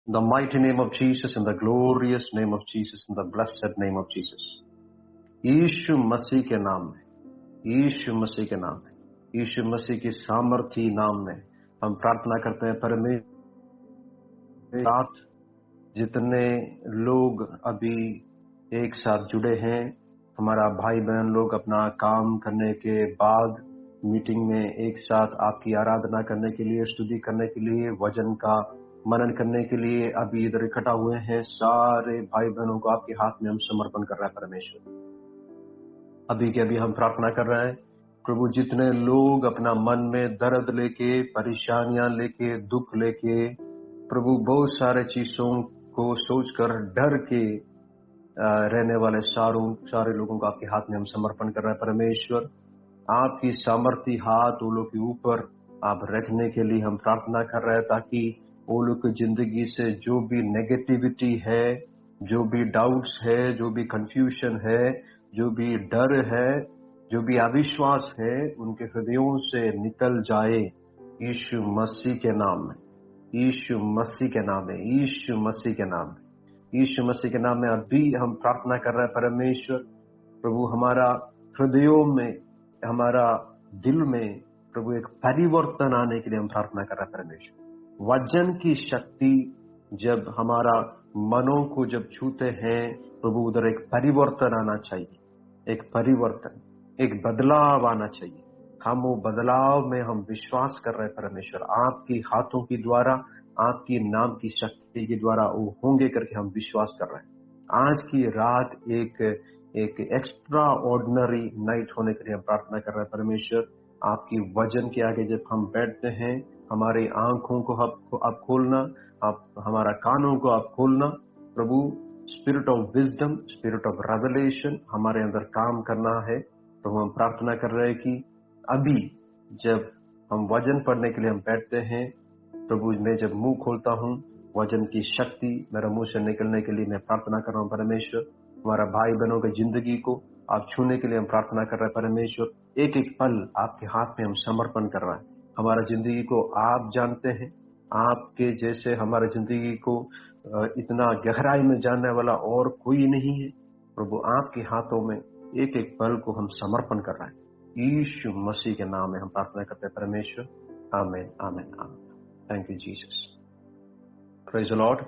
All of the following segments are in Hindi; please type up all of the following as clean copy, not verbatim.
the mighty name of Jesus, in the glorious name of Jesus, in the blessed name of Jesus. यीशु मसीह के नाम में, यीशु मसीह के नाम में, यीशु मसीह की सामर्थी नाम में हम प्रार्थना करते हैं। परमेश्वर, साथ जितने लोग अभी एक साथ जुड़े हैं, हमारा भाई बहन लोग अपना काम करने के बाद मीटिंग में एक साथ आपकी आराधना करने के लिए, स्तुति करने के लिए, वचन का मनन करने के लिए अभी इधर इकट्ठा हुए हैं। सारे भाई बहनों को आपके हाथ में हम समर्पण कर रहे हैं। परमेश्वर, अभी के अभी हम प्रार्थना कर रहे हैं प्रभु, जितने लोग अपना मन में दर्द लेके, परेशानियां लेके, दुख लेके, प्रभु बहुत सारे चीजों को सोचकर डर के रहने वाले सारे लोगों को आपके हाथ में हम समर्पण कर रहे हैं। परमेश्वर, आपकी सामर्थी हाथ वो लोग के ऊपर आप रखने के लिए हम प्रार्थना कर रहे हैं, ताकि वो लोग की जिंदगी से जो भी नेगेटिविटी है, जो भी डाउट्स है, जो भी कंफ्यूजन है, जो भी डर है, जो भी अविश्वास है, उनके हृदयों से निकल जाए। यीशु मसीह के नाम में, यीशु मसीह के नाम में, यीशु मसीह के नाम में, यीशु मसीह के नाम में अभी हम प्रार्थना कर रहे हैं। परमेश्वर प्रभु, हमारा हृदयों में, हमारा दिल में प्रभु एक परिवर्तन आने के लिए हम प्रार्थना कर रहे हैं। परमेश्वर, वचन की शक्ति जब हमारा मनों को जब छूते हैं प्रभु, उधर एक परिवर्तन आना चाहिए, एक परिवर्तन, एक बदलाव आना चाहिए। हम वो बदलाव में हम विश्वास कर रहे हैं। परमेश्वर, आपकी हाथों के द्वारा, आपकी नाम की शक्ति के द्वारा वो होंगे करके हम विश्वास कर रहे हैं। आज की रात एक एक्स्ट्रा ऑर्डिनरी नाइट होने के लिए हम प्रार्थना कर रहे हैं। परमेश्वर, आपकी वचन के आगे जब हम बैठते हैं, हमारी आंखों को आप खोलना, आप हमारा कानों को आप खोलना प्रभु। Spirit of wisdom, spirit of revelation हमारे अंदर काम करना है। तो हम प्रार्थना कर रहे हैं कि अभी जब हम वचन पढ़ने के लिए हम बैठते हैं प्रभु, मैं जब मुंह खोलता हूँ, वचन की शक्ति मेरे मुंह से निकलने के लिए मैं प्रार्थना कर रहा हूँ। परमेश्वर, हमारा भाई बहनों की जिंदगी को आप छूने के लिए हम प्रार्थना कर रहे हैं। परमेश्वर, एक एक पल आपके हाथ में हम समर्पण कर रहे हैं। हमारा जिंदगी को आप जानते हैं, आपके जैसे हमारे जिंदगी को इतना गहराई में जानने वाला और कोई नहीं है। प्रभु, आपके हाथों में एक एक पल को हम समर्पण कर रहे हैं। यीशु मसीह के नाम में हम प्रार्थना करते हैं। परमेश्वर, आमीन, आमीन, आमीन। Thank you Jesus. Praise the Lord.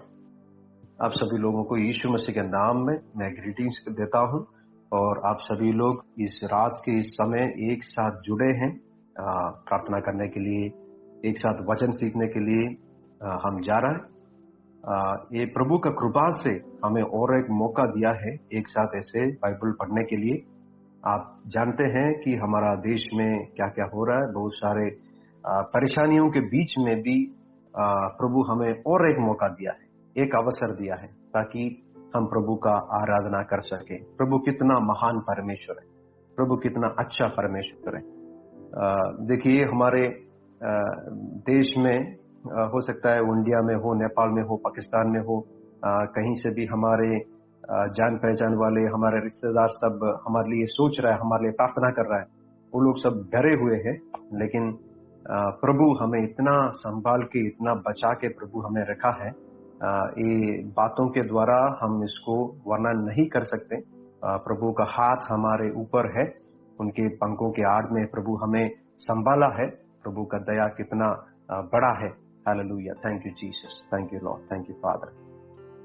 आप सभी लोगों को यीशु मसीह के नाम में मैं ग्रीटिंग्स देता हूं, और आप सभी लोग इस रात के इस समय एक साथ जुड़े हैं प्रार्थना करने के लिए, एक साथ वचन सीखने के लिए हम जा रहे हैं। ये प्रभु का कृपा से हमें और एक मौका दिया है एक साथ ऐसे बाइबल पढ़ने के लिए। आप जानते हैं कि हमारा देश में क्या क्या हो रहा है, बहुत सारे परेशानियों के बीच में भी प्रभु हमें और एक मौका दिया है, एक अवसर दिया है, ताकि हम प्रभु का आराधना कर सके। प्रभु कितना महान परमेश्वर है, प्रभु कितना अच्छा परमेश्वर है। देखिए, हमारे देश में हो सकता है इंडिया में हो, नेपाल में हो, पाकिस्तान में हो, कहीं से भी हमारे जान पहचान वाले, हमारे रिश्तेदार सब हमारे लिए सोच रहा है, हमारे लिए प्रार्थना कर रहा है। वो लोग सब डरे हुए हैं, लेकिन प्रभु हमें इतना संभाल के, इतना बचा के प्रभु हमें रखा है। ये बातों के द्वारा हम इसको वर्णन नहीं कर सकते। प्रभु का हाथ हमारे ऊपर है, उनके पंखों के आड़ में प्रभु हमें संभाला है। प्रभु का दया कितना बड़ा है। Hallelujah, thank you Jesus, thank you Lord, thank you father.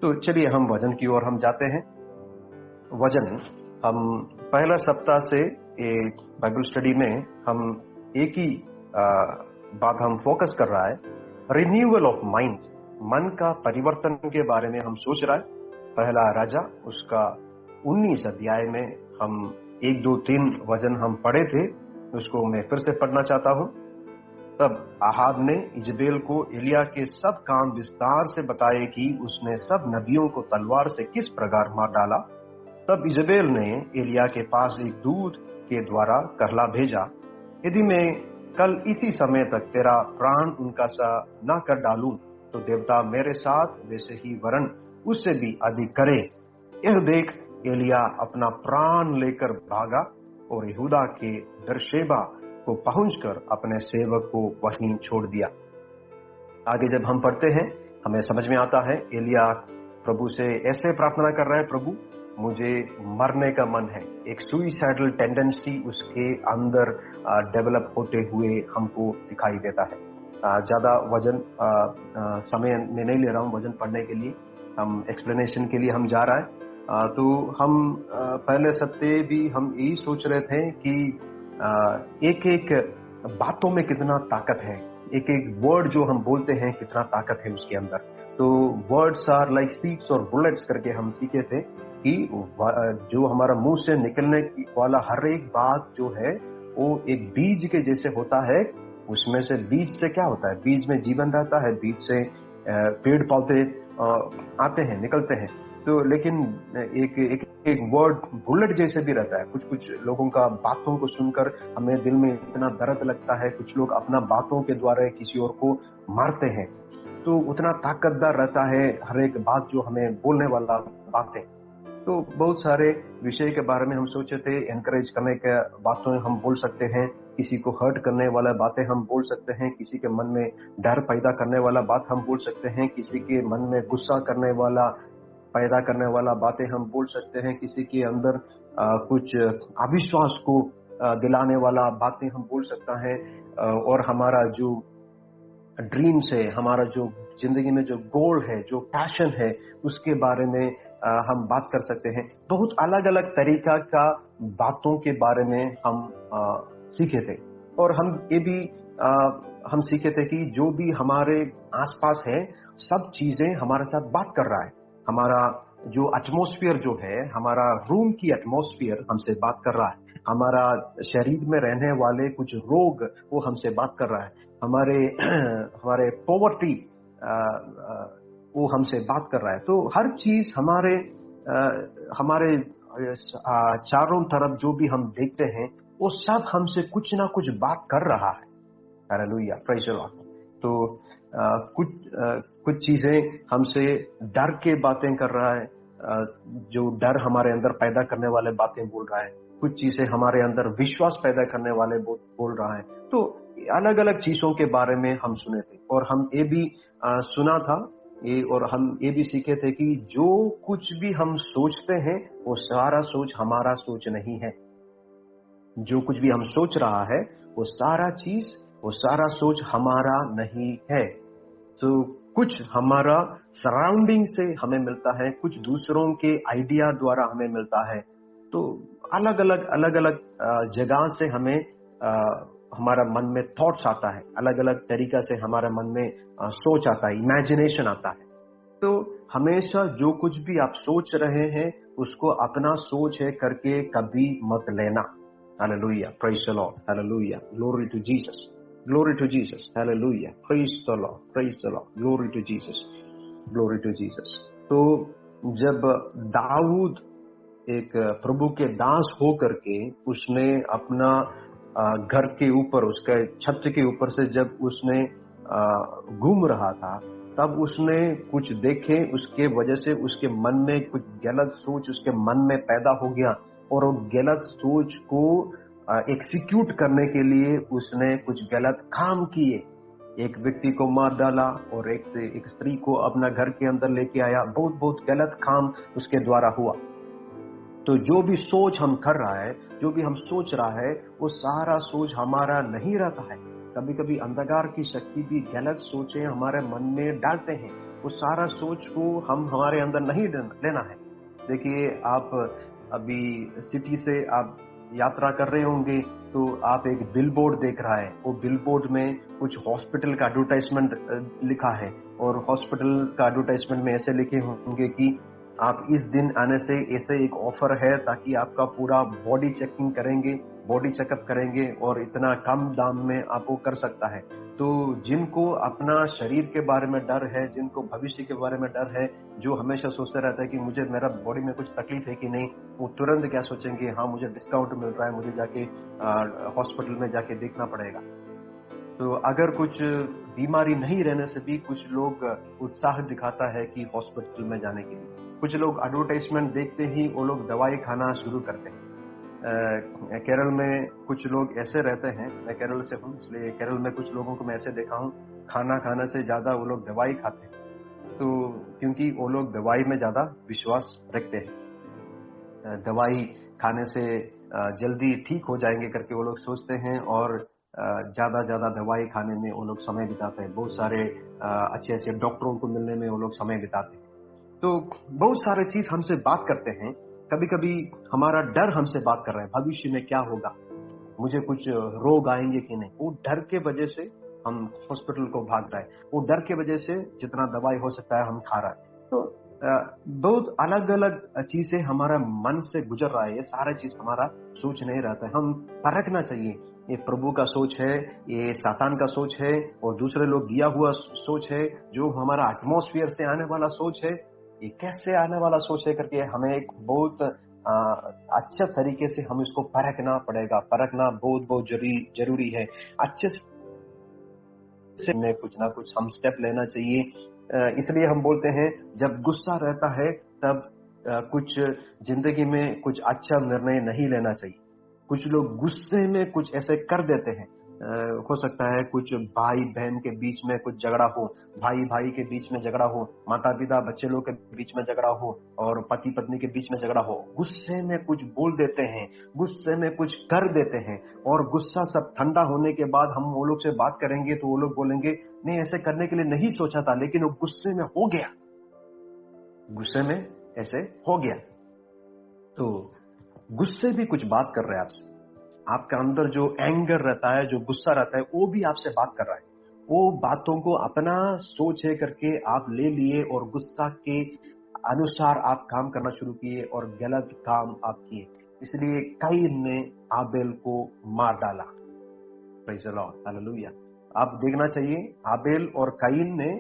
तो चलिए हम वचन की ओर हम जाते हैं। वचन, हम पहला सप्ताह से एक बाइबल स्टडी में हम एक ही बात हम फोकस कर रहा है, रिन्यूअल ऑफ माइंड, मन का परिवर्तन के बारे में हम सोच रहा है। पहला राजा उसका 19 अध्याय में हम 1, 2, 3 वचन हम पढ़े थे, उसको मैं फिर से पढ़ना चाहता हूं। तब आहाब ने इजबेल को एलिया के सब काम विस्तार से बताए कि उसने सब नबियों को तलवार से किस प्रकार मार डाला। तब इजबेल ने एलिया के पास एक दूत के द्वारा कहला भेजा, यदि मैं कल इसी समय तक तेरा प्राण उनका सा न कर डालूं, तो देवता मेरे साथ वैसे ही वरन उससे भी अधिक करे। यह देख एलिया अपना प्राण लेकर भागा और यहूदा के बेरशेबा को पहुंचकर अपने सेवक को वहीं छोड़ दिया। आगे जब हम पढ़ते हैं हमें समझ में आता है एलिया प्रभु से ऐसे प्रार्थना कर रहा है, प्रभु मुझे मरने का मन है। एक सुइसाइडल टेंडेंसी उसके अंदर डेवलप होते हुए हमको दिखाई देता है। ज्यादा वजन समय में नहीं ले रहा हूँ वजन पढ़ने के लिए, हम एक्सप्लेनेशन के लिए हम जा रहा है। तो हम पहले सप्ताह भी हम यही सोच रहे थे कि एक एक बातों में कितना ताकत है, एक एक वर्ड जो हम बोलते हैं कितना ताकत है उसके अंदर। तो वर्ड्स आर लाइक सीड्स और बुलेट्स करके हम सीखे थे कि जो हमारा मुंह से निकलने वाला हर एक बात जो है वो एक बीज के जैसे होता है। उसमें से बीज से क्या होता है, बीज में जीवन रहता है, बीज से पेड़ पौधे आते हैं निकलते हैं। तो लेकिन एक एक एक वर्ड बुलेट जैसे भी रहता है। कुछ कुछ लोगों का बातों को सुनकर हमें दिल में इतना दर्द लगता है, कुछ लोग अपना बातों के द्वारा किसी और को मारते हैं। तो उतना ताकतदार रहता है हर एक बात जो हमें बोलने वाला बातें। तो बहुत सारे विषय के बारे में हम सोचे थे, एनकरेज करने के बातें हम बोल सकते हैं, किसी को हर्ट करने वाला बातें हम बोल सकते हैं, किसी के मन में डर पैदा करने वाला बात हम बोल सकते हैं, किसी के मन में गुस्सा करने वाला पैदा करने वाला बातें हम बोल सकते हैं, किसी के अंदर कुछ अविश्वास को दिलाने वाला बातें हम बोल सकता है। और हमारा जो ड्रीम्स है, हमारा जो जिंदगी में जो गोल है, जो पैशन है, उसके बारे में हम बात कर सकते हैं। बहुत अलग अलग तरीका का बातों के बारे में हम सीखे थे। और हम ये भी हम सीखे थे कि जो भी हमारे आसपास है सब चीजें हमारे साथ बात कर रहा है। हमारा जो एटमॉस्फेयर जो है, हमारा रूम की एटमॉस्फेयर हमसे बात कर रहा है। हमारा शरीर में रहने वाले कुछ रोग वो हमसे बात कर रहा है। हमारे पॉवर्टी वो हमसे बात कर रहा है। तो हर चीज हमारे चारों तरफ जो भी हम देखते हैं वो सब हमसे कुछ ना कुछ बात कर रहा है। Hallelujah, praise the Lord. तो कुछ चीजें हमसे डर के बातें कर रहा है, जो डर हमारे अंदर पैदा करने वाले बातें बोल रहा है। कुछ चीजें हमारे अंदर विश्वास पैदा करने वाले बोल रहा है। तो अलग अलग चीजों के बारे में हम सुने थे। और हम ये भी सुना था और हम ये भी सीखे थे कि जो कुछ भी हम सोचते हैं वो सारा सोच हमारा सोच नहीं है। जो कुछ भी हम सोच रहा है वो सारा सोच हमारा नहीं है। तो कुछ हमारा सराउंडिंग से हमें मिलता है, कुछ दूसरों के आइडिया द्वारा हमें मिलता है। तो अलग अलग जगह से हमें हमारा मन में थॉट्स आता है, अलग अलग तरीका से हमारे मन में सोच आता है, इमेजिनेशन आता है। तो हमेशा जो कुछ भी आप सोच रहे हैं उसको अपना सोच है करके कभी मत लेना। Hallelujah, praise the Lord, hallelujah, glory to Jesus, glory to Jesus, hallelujah, praise the Lord, praise the Lord, glory to Jesus, glory to Jesus. तो जब दाऊद एक प्रभु के दास हो करके उसने अपना घर के ऊपर, उसके छत के ऊपर से जब उसने घूम रहा था, तब उसने कुछ देखे, उसके वजह से उसके मन में कुछ गलत सोच उसके मन में पैदा हो गया। और वो गलत सोच को एक्सिक्यूट करने के लिए उसने कुछ गलत काम किए। एक व्यक्ति को मार डाला और एक स्त्री को अपना घर के अंदर लेके आया। बहुत गलत काम उसके द्वारा हुआ। तो जो भी सोच हम कर रहा है, जो भी हम सोच रहा है, वो सारा सोच हमारा नहीं रहता है। कभी कभी अंधकार की शक्ति भी गलत सोचें हमारे मन में डालते हैं। वो सारा सोच को हम हमारे अंदर नहीं लेना है। देखिए, आप अभी सिटी से आप यात्रा कर रहे होंगे तो आप एक बिलबोर्ड देख रहा है। वो बिलबोर्ड में कुछ हॉस्पिटल का एडवर्टाइजमेंट लिखा है और हॉस्पिटल का एडवर्टाइजमेंट में ऐसे लिखे होंगे कि आप इस दिन आने से ऐसे एक ऑफर है ताकि आपका पूरा बॉडी चेकिंग करेंगे, बॉडी चेकअप करेंगे और इतना कम दाम में आपको कर सकता है। तो जिनको अपना शरीर के बारे में डर है, जिनको भविष्य के बारे में डर है, जो हमेशा सोचते रहता है कि मुझे मेरा बॉडी में कुछ तकलीफ है कि नहीं, वो तुरंत क्या सोचेंगे, हाँ मुझे डिस्काउंट मिल रहा है, मुझे जाके हॉस्पिटल में जाके देखना पड़ेगा। तो अगर कुछ बीमारी नहीं रहने से भी कुछ लोग उत्साह दिखाता है कि हॉस्पिटल में जाने के लिए। कुछ लोग एडवर्टाइजमेंट देखते ही वो लोग दवाई खाना शुरू करते हैं। केरल में कुछ लोग ऐसे रहते हैं, मैं केरल से हूँ इसलिए केरल में कुछ लोगों को मैं ऐसे देखा हूँ, खाना खाने से ज्यादा वो लोग दवाई खाते हैं। तो क्योंकि वो लोग दवाई में ज्यादा विश्वास रखते हैं, दवाई खाने से जल्दी ठीक हो जाएंगे करके वो लोग सोचते हैं, और ज्यादा ज्यादा दवाई खाने में वो लोग समय बिताते हैं, बहुत सारे अच्छे अच्छे डॉक्टरों को मिलने में वो लोग समय बिताते हैं। तो बहुत सारे चीज हमसे बात करते हैं, कभी कभी हमारा डर हमसे बात कर रहा है, भविष्य में क्या होगा, मुझे कुछ रोग आएंगे कि नहीं, वो डर के वजह से हम हॉस्पिटल को भाग रहा है, वो डर के वजह से जितना दवाई हो सकता है हम खा रहा है। तो बहुत अलग अलग चीजें हमारा मन से गुजर रहा है, ये सारा चीज हमारा सोच नहीं रहता है। हम परखना चाहिए, ये प्रभु का सोच है, ये सातान का सोच है, और दूसरे लोग दिया हुआ सोच है, जो हमारा एटमॉस्फेयर से आने वाला सोच है, ये कैसे आने वाला सोच है करके हमें एक बहुत अच्छा तरीके से हम इसको परखना पड़ेगा। परखना बहुत बहुत जरूरी है। अच्छे से में कुछ ना कुछ हम स्टेप लेना चाहिए। इसलिए हम बोलते हैं जब गुस्सा रहता है तब कुछ जिंदगी में कुछ अच्छा निर्णय नहीं लेना चाहिए। कुछ लोग गुस्से में कुछ ऐसे कर देते हैं, हो सकता है कुछ भाई बहन के बीच में कुछ झगड़ा हो, भाई भाई के बीच में झगड़ा हो, माता पिता बच्चे लोग के बीच में झगड़ा हो, और पति पत्नी के बीच में झगड़ा हो। गुस्से में कुछ बोल देते हैं, गुस्से में कुछ कर देते हैं, और गुस्सा सब ठंडा होने के बाद हम वो लोग से बात करेंगे तो वो लोग बोलेंगे नहीं ऐसे करने के लिए नहीं सोचा था, लेकिन वो गुस्से में हो गया, गुस्से में ऐसे हो गया। तो गुस्से भी कुछ बात कर रहे हैं आपसे, आपका अंदर जो एंगर रहता है, जो गुस्सा रहता है, वो भी आपसे बात कर रहा है। वो बातों को अपना सोच है करके आप ले लिए, और गुस्सा के अनुसार आप काम करना शुरू किए, और गलत काम आप किए। इसलिए काइन ने आबेल को मार डाला। Praise the Lord, hallelujah. आप देखना चाहिए, आबेल और काइन ने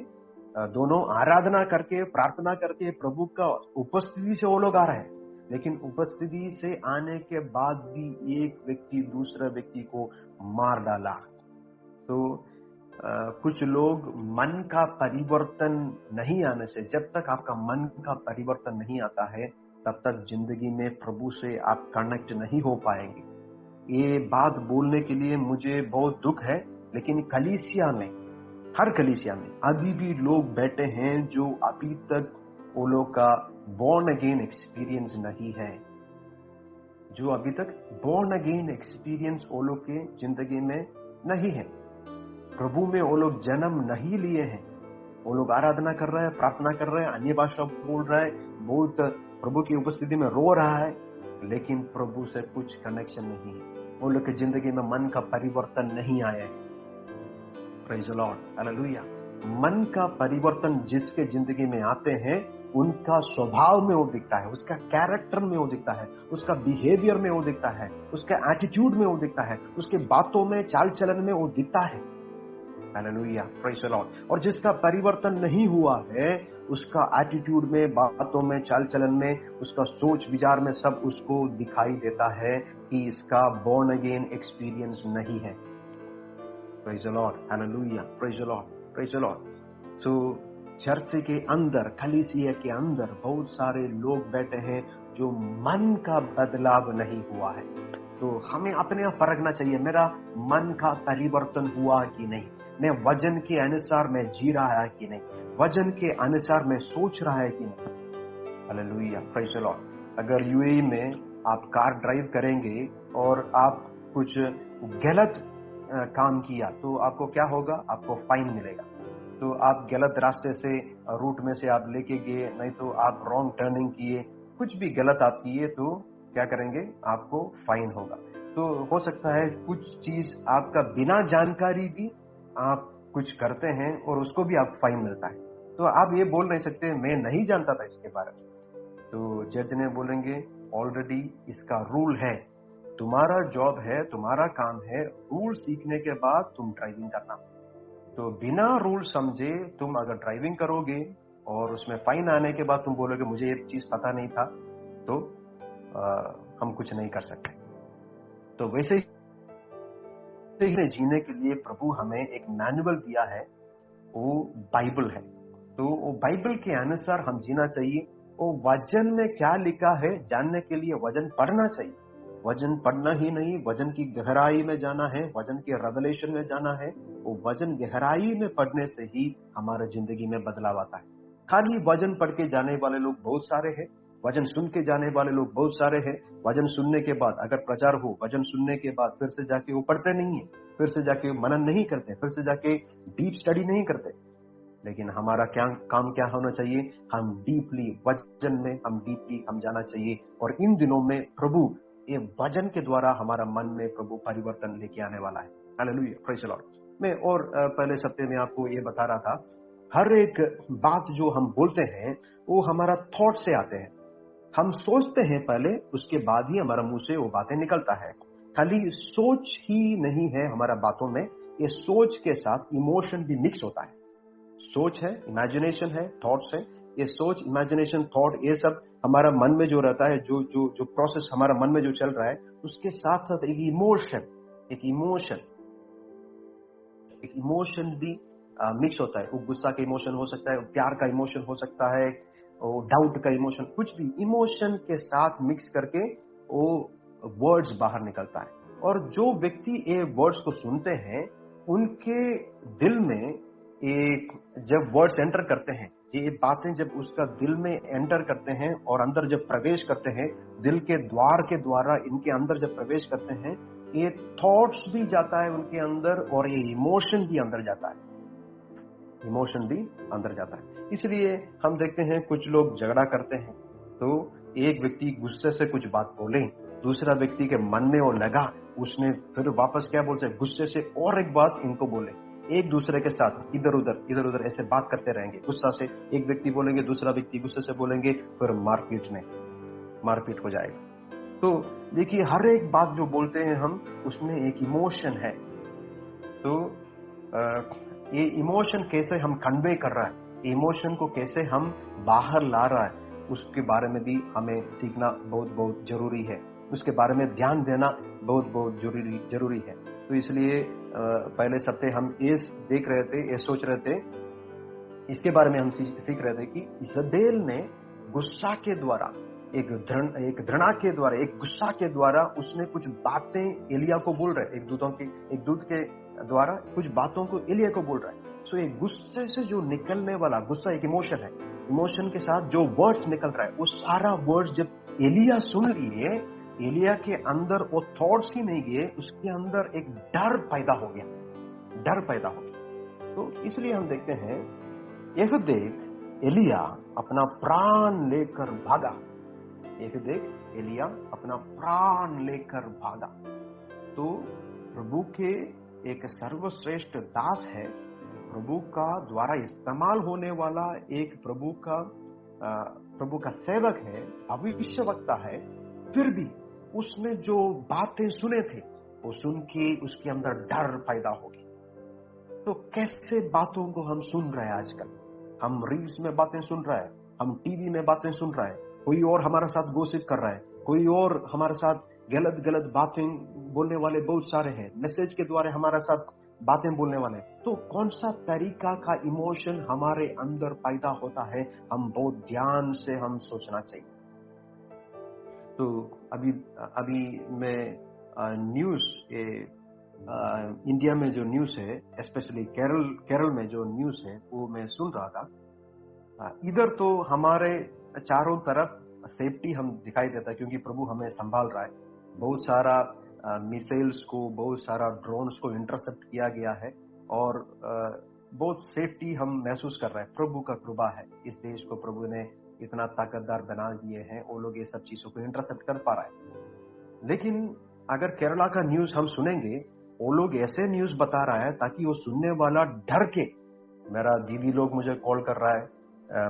दोनों आराधना करके, प्रार्थना करके, प्रभु का उपस्थिति से वो लोग आ रहे हैं, लेकिन उपस्थिति से आने के बाद भी एक व्यक्ति दूसरे व्यक्ति को मार डाला। तो कुछ लोग मन का परिवर्तन नहीं आने से, जब तक आपका मन का परिवर्तन नहीं आता है तब तक जिंदगी में प्रभु से आप कनेक्ट नहीं हो पाएंगे। ये बात बोलने के लिए मुझे बहुत दुख है, लेकिन कलीसिया में, हर कलीसिया में अभी भी लोग बैठे हैं जो अभी तक वो लोग का बॉर्न अगेन एक्सपीरियंस नहीं है, जो अभी तक बॉर्न अगेन एक्सपीरियंस वो लोग के जिंदगी में नहीं है। प्रभु में वो लोग जन्म नहीं लिए हैं। वो लोग आराधना कर रहे हैं, प्रार्थना कर रहे हैं, अन्य भाषा बोल रहा है, बहुत प्रभु की उपस्थिति में रो रहा है, लेकिन प्रभु से कुछ कनेक्शन नहीं है। वो लोग की जिंदगी में मन का परिवर्तन नहीं आया है। Praise the Lord, hallelujah. मन का परिवर्तन जिसके जिंदगी में आते हैं, उनका स्वभाव में वो दिखता है, उसका कैरेक्टर में वो दिखता है, उसका बिहेवियर में वो दिखता है, उसका एटीट्यूड में वो दिखता है, उसके बातों में, चाल चलन में वो दिखता है। Hallelujah, praise the Lord. और जिसका परिवर्तन नहीं हुआ है, उसका एटीट्यूड में, बातों में, चाल चलन में, उसका सोच विचार में सब उसको दिखाई देता है कि इसका बॉर्न अगेन एक्सपीरियंस नहीं है। Praise the Lord, hallelujah, praise the Lord, praise the Lord. तो चर्च के अंदर, कलीसिया के अंदर बहुत सारे लोग बैठे हैं जो मन का बदलाव नहीं हुआ है। तो हमें अपने आप परखना चाहिए, मेरा मन का परिवर्तन हुआ कि नहीं, मैं वजन के अनुसार मैं जी रहा है कि नहीं, वजन के अनुसार मैं सोच रहा है कि नहीं। Hallelujah, praise the Lord. अगर यूएई में आप कार ड्राइव करेंगे और आप कुछ गलत काम किया तो आपको क्या होगा, आपको फाइन मिलेगा। तो आप गलत रास्ते से, रूट में से आप लेके गए, नहीं तो आप रॉन्ग टर्निंग किए, कुछ भी गलत आप किए तो क्या करेंगे, आपको फाइन होगा। तो हो सकता है कुछ चीज आपका बिना जानकारी भी आप कुछ करते हैं और उसको भी आप फाइन मिलता है। तो आप ये बोल नहीं सकते मैं नहीं जानता था इसके बारे में। तो जज ने बोलेंगे ऑलरेडी इसका रूल है, तुम्हारा जॉब है, तुम्हारा काम है, रूल सीखने के बाद तुम ड्राइविंग करना। तो बिना रूल समझे तुम अगर ड्राइविंग करोगे और उसमें फाइन आने के बाद तुम बोलोगे मुझे ये चीज पता नहीं था, तो हम कुछ नहीं कर सकते। तो वैसे ही जीने के लिए प्रभु हमें एक मैनुअल दिया है, वो बाइबल है। तो वो बाइबल के अनुसार हम जीना चाहिए। वो वचन में क्या लिखा है जानने के लिए वचन पढ़ना चाहिए। वचन पढ़ना ही नहीं, वचन की गहराई में जाना है, वचन के रेवलेशन में जाना है। वो वचन गहराई में पढ़ने से ही हमारे जिंदगी में बदलाव आता है। खाली वचन पढ़ के जाने वाले लोग बहुत सारे हैं, वचन सुन के जाने वाले लोग बहुत सारे हैं। वचन सुनने के बाद अगर प्रचार हो, वचन सुनने के बाद फिर से जाके वो पढ़ते नहीं है, फिर से जाके मनन नहीं करते, फिर से जाके डीप स्टडी नहीं करते। लेकिन हमारा काम क्या होना चाहिए? हम डीपली वचन में हम जाना चाहिए। और इन दिनों में प्रभु ये वचन के द्वारा हमारा मन में प्रभु परिवर्तन लेके आने वाला है। Hallelujah, praise the Lord. मैं और पहले सप्ताह में आपको ये बता रहा था, हर एक बात जो हम बोलते हैं वो हमारा थॉट से आते हैं। हम सोचते हैं पहले, उसके बाद ही हमारा मुंह से वो बातें निकलता है। खाली सोच ही नहीं है हमारा बातों में, ये सोच के साथ इमोशन भी मिक्स होता है। सोच है, इमेजिनेशन है, थॉट्स है। ये सोच, इमेजिनेशन, थॉट, ये सब हमारा मन में जो रहता है, जो जो जो प्रोसेस हमारा मन में जो चल रहा है, उसके साथ साथ एक इमोशन भी मिक्स होता है। वो गुस्सा का इमोशन हो सकता है, प्यार का इमोशन हो सकता है, डाउट का इमोशन, कुछ भी इमोशन के साथ मिक्स करके वो वर्ड्स बाहर निकलता है। और जो व्यक्ति ये वर्ड्स को सुनते हैं, उनके दिल में एक जब वर्ड्स एंटर करते हैं, ये बातें जब उसका दिल में एंटर करते हैं और अंदर जब प्रवेश करते हैं, दिल के द्वार के द्वारा इनके अंदर जब प्रवेश करते हैं, ये थॉट्स भी जाता है उनके अंदर और ये इमोशन भी अंदर जाता है। इसलिए हम देखते हैं कुछ लोग झगड़ा करते हैं, तो एक व्यक्ति गुस्से से कुछ बात बोले, दूसरा व्यक्ति के मन में वो लगा, उसने फिर वापस क्या बोलते हैं, गुस्से से और एक बात इनको बोले, एक दूसरे के साथ इधर उधर ऐसे बात करते रहेंगे। गुस्सा से एक व्यक्ति बोलेंगे, दूसरा व्यक्ति गुस्से से बोलेंगे, फिर मारपीट हो जाएगा। तो देखिए, हर एक बात जो बोलते हैं हम, उसमें एक इमोशन है। तो ये इमोशन कैसे हम कन्वे कर रहा है, इमोशन को कैसे हम बाहर ला रहा है, उसके बारे में भी हमें सीखना बहुत जरूरी है। उसके बारे में ध्यान देना बहुत जरूरी है। तो इसलिए पहले सप्ताह हम ये देख रहे थे, ये सोच रहे थे, इसके बारे में हम सीख रहे थे कि इज़बेल ने गुस्सा के द्वारा, एक घृणा के द्वारा, एक गुस्सा के द्वारा उसने कुछ बातें एलिया को बोल रहे, एक दूत के द्वारा कुछ बातों को एलिया को बोल रहा है। सो एक गुस्से से जो निकलने वाला, गुस्सा एक इमोशन है, इमोशन के साथ जो वर्ड्स निकल रहा है, वो सारा वर्ड जब एलिया सुन लिए, एलिया के अंदर वो थॉट्स ही नहीं गए, उसके अंदर एक डर पैदा हो गया। तो इसलिए हम देखते हैं, यह देख एलिया अपना प्राण लेकर भागा। तो प्रभु के एक सर्वश्रेष्ठ दास है, प्रभु का द्वारा इस्तेमाल होने वाला एक प्रभु का सेवक है, भविष्यवक्ता है। फिर भी उसने जो बातें सुने थे, वो सुन के उसके अंदर डर पैदा हो गया। तो कैसे बातों को हम सुन रहे हैं आजकल? हम रील्स में बातें सुन रहे हैं, हम टीवी में बातें सुन रहे हैं, कोई और हमारे साथ गॉसिप कर रहा है, कोई और हमारे साथ गलत बातें बोलने वाले बहुत सारे हैं, मैसेज के द्वारा हमारे साथ बातें बोलने वाले। तो कौन सा तरीका का इमोशन हमारे अंदर पैदा होता है, हम बहुत ध्यान से हम सोचना चाहिए। तो अभी मैं न्यूज़, इंडिया में जो न्यूज़ है, स्पेशली केरल में जो न्यूज़ है, वो मैं सुन रहा था। इधर तो हमारे चारों तरफ सेफ्टी हम दिखाई देता है, क्योंकि प्रभु हमें संभाल रहा है। बहुत सारा मिसाइल्स को, बहुत सारा ड्रोन्स को इंटरसेप्ट किया गया है और बहुत सेफ्टी हम महसूस कर रहे हैं। प्रभु का कृपा है, इस देश को प्रभु ने इतना ताकतदार बना दिए हैं, वो लोग ये सब चीजों को इंटरसेप्ट कर पा रहा है। लेकिन अगर केरला का न्यूज हम सुनेंगे, वो लोग ऐसे न्यूज बता रहा है ताकि वो सुनने वाला डर के, मेरा दीदी लोग मुझे कॉल कर रहा है,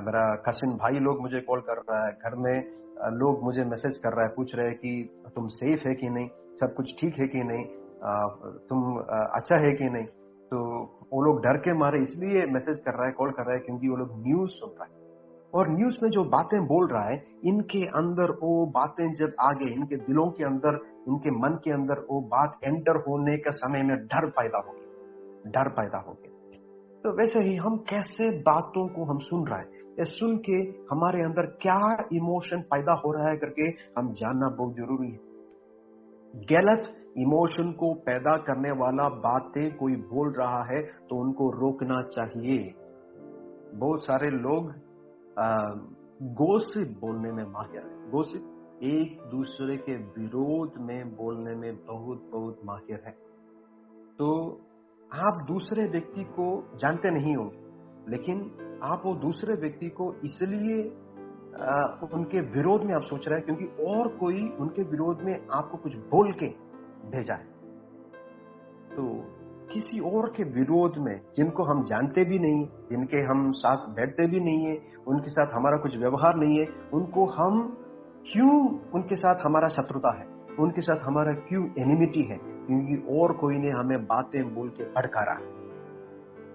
मेरा कसिन भाई लोग मुझे कॉल कर रहा है, घर में लोग मुझे मैसेज कर रहा है, पूछ रहे हैं कि तुम सेफ है कि नहीं, सब कुछ ठीक है कि नहीं, तुम अच्छा है कि नहीं। तो वो लोग डर के मारे इसलिए मैसेज कर रहा है, कॉल कर रहा है, क्योंकि वो लोग न्यूज सुन रहा है। और न्यूज में जो बातें बोल रहा है, इनके अंदर वो बातें जब आ गए, इनके दिलों के अंदर, इनके मन के अंदर वो बात एंटर होने के समय में डर पैदा हो गया। तो वैसे ही हम कैसे बातों को हम सुन रहे हैं, ये सुन के हमारे अंदर क्या इमोशन पैदा हो रहा है करके हम जानना बहुत जरूरी है। गलत इमोशन को पैदा करने वाला बातें कोई बोल रहा है तो उनको रोकना चाहिए। बहुत सारे लोग गॉसिप बोलने में माहिर है। गॉसिप एक दूसरे के विरोध में बोलने में बहुत बहुत माहिर है। तो आप दूसरे व्यक्ति को जानते नहीं होंगे, लेकिन आप वो दूसरे व्यक्ति को इसलिए उनके विरोध में आप सोच रहे हैं क्योंकि और कोई उनके विरोध में आपको कुछ बोल के भेजा है। तो किसी और के विरोध में, जिनको हम जानते भी नहीं, जिनके हम साथ बैठते भी नहीं है, उनके साथ हमारा कुछ व्यवहार नहीं है, उनको हम क्यों, उनके साथ हमारा शत्रुता है, उनके साथ हमारा क्यों एनिमिटी है? क्योंकि और कोई ने हमें बातें बोल के भड़कारा है।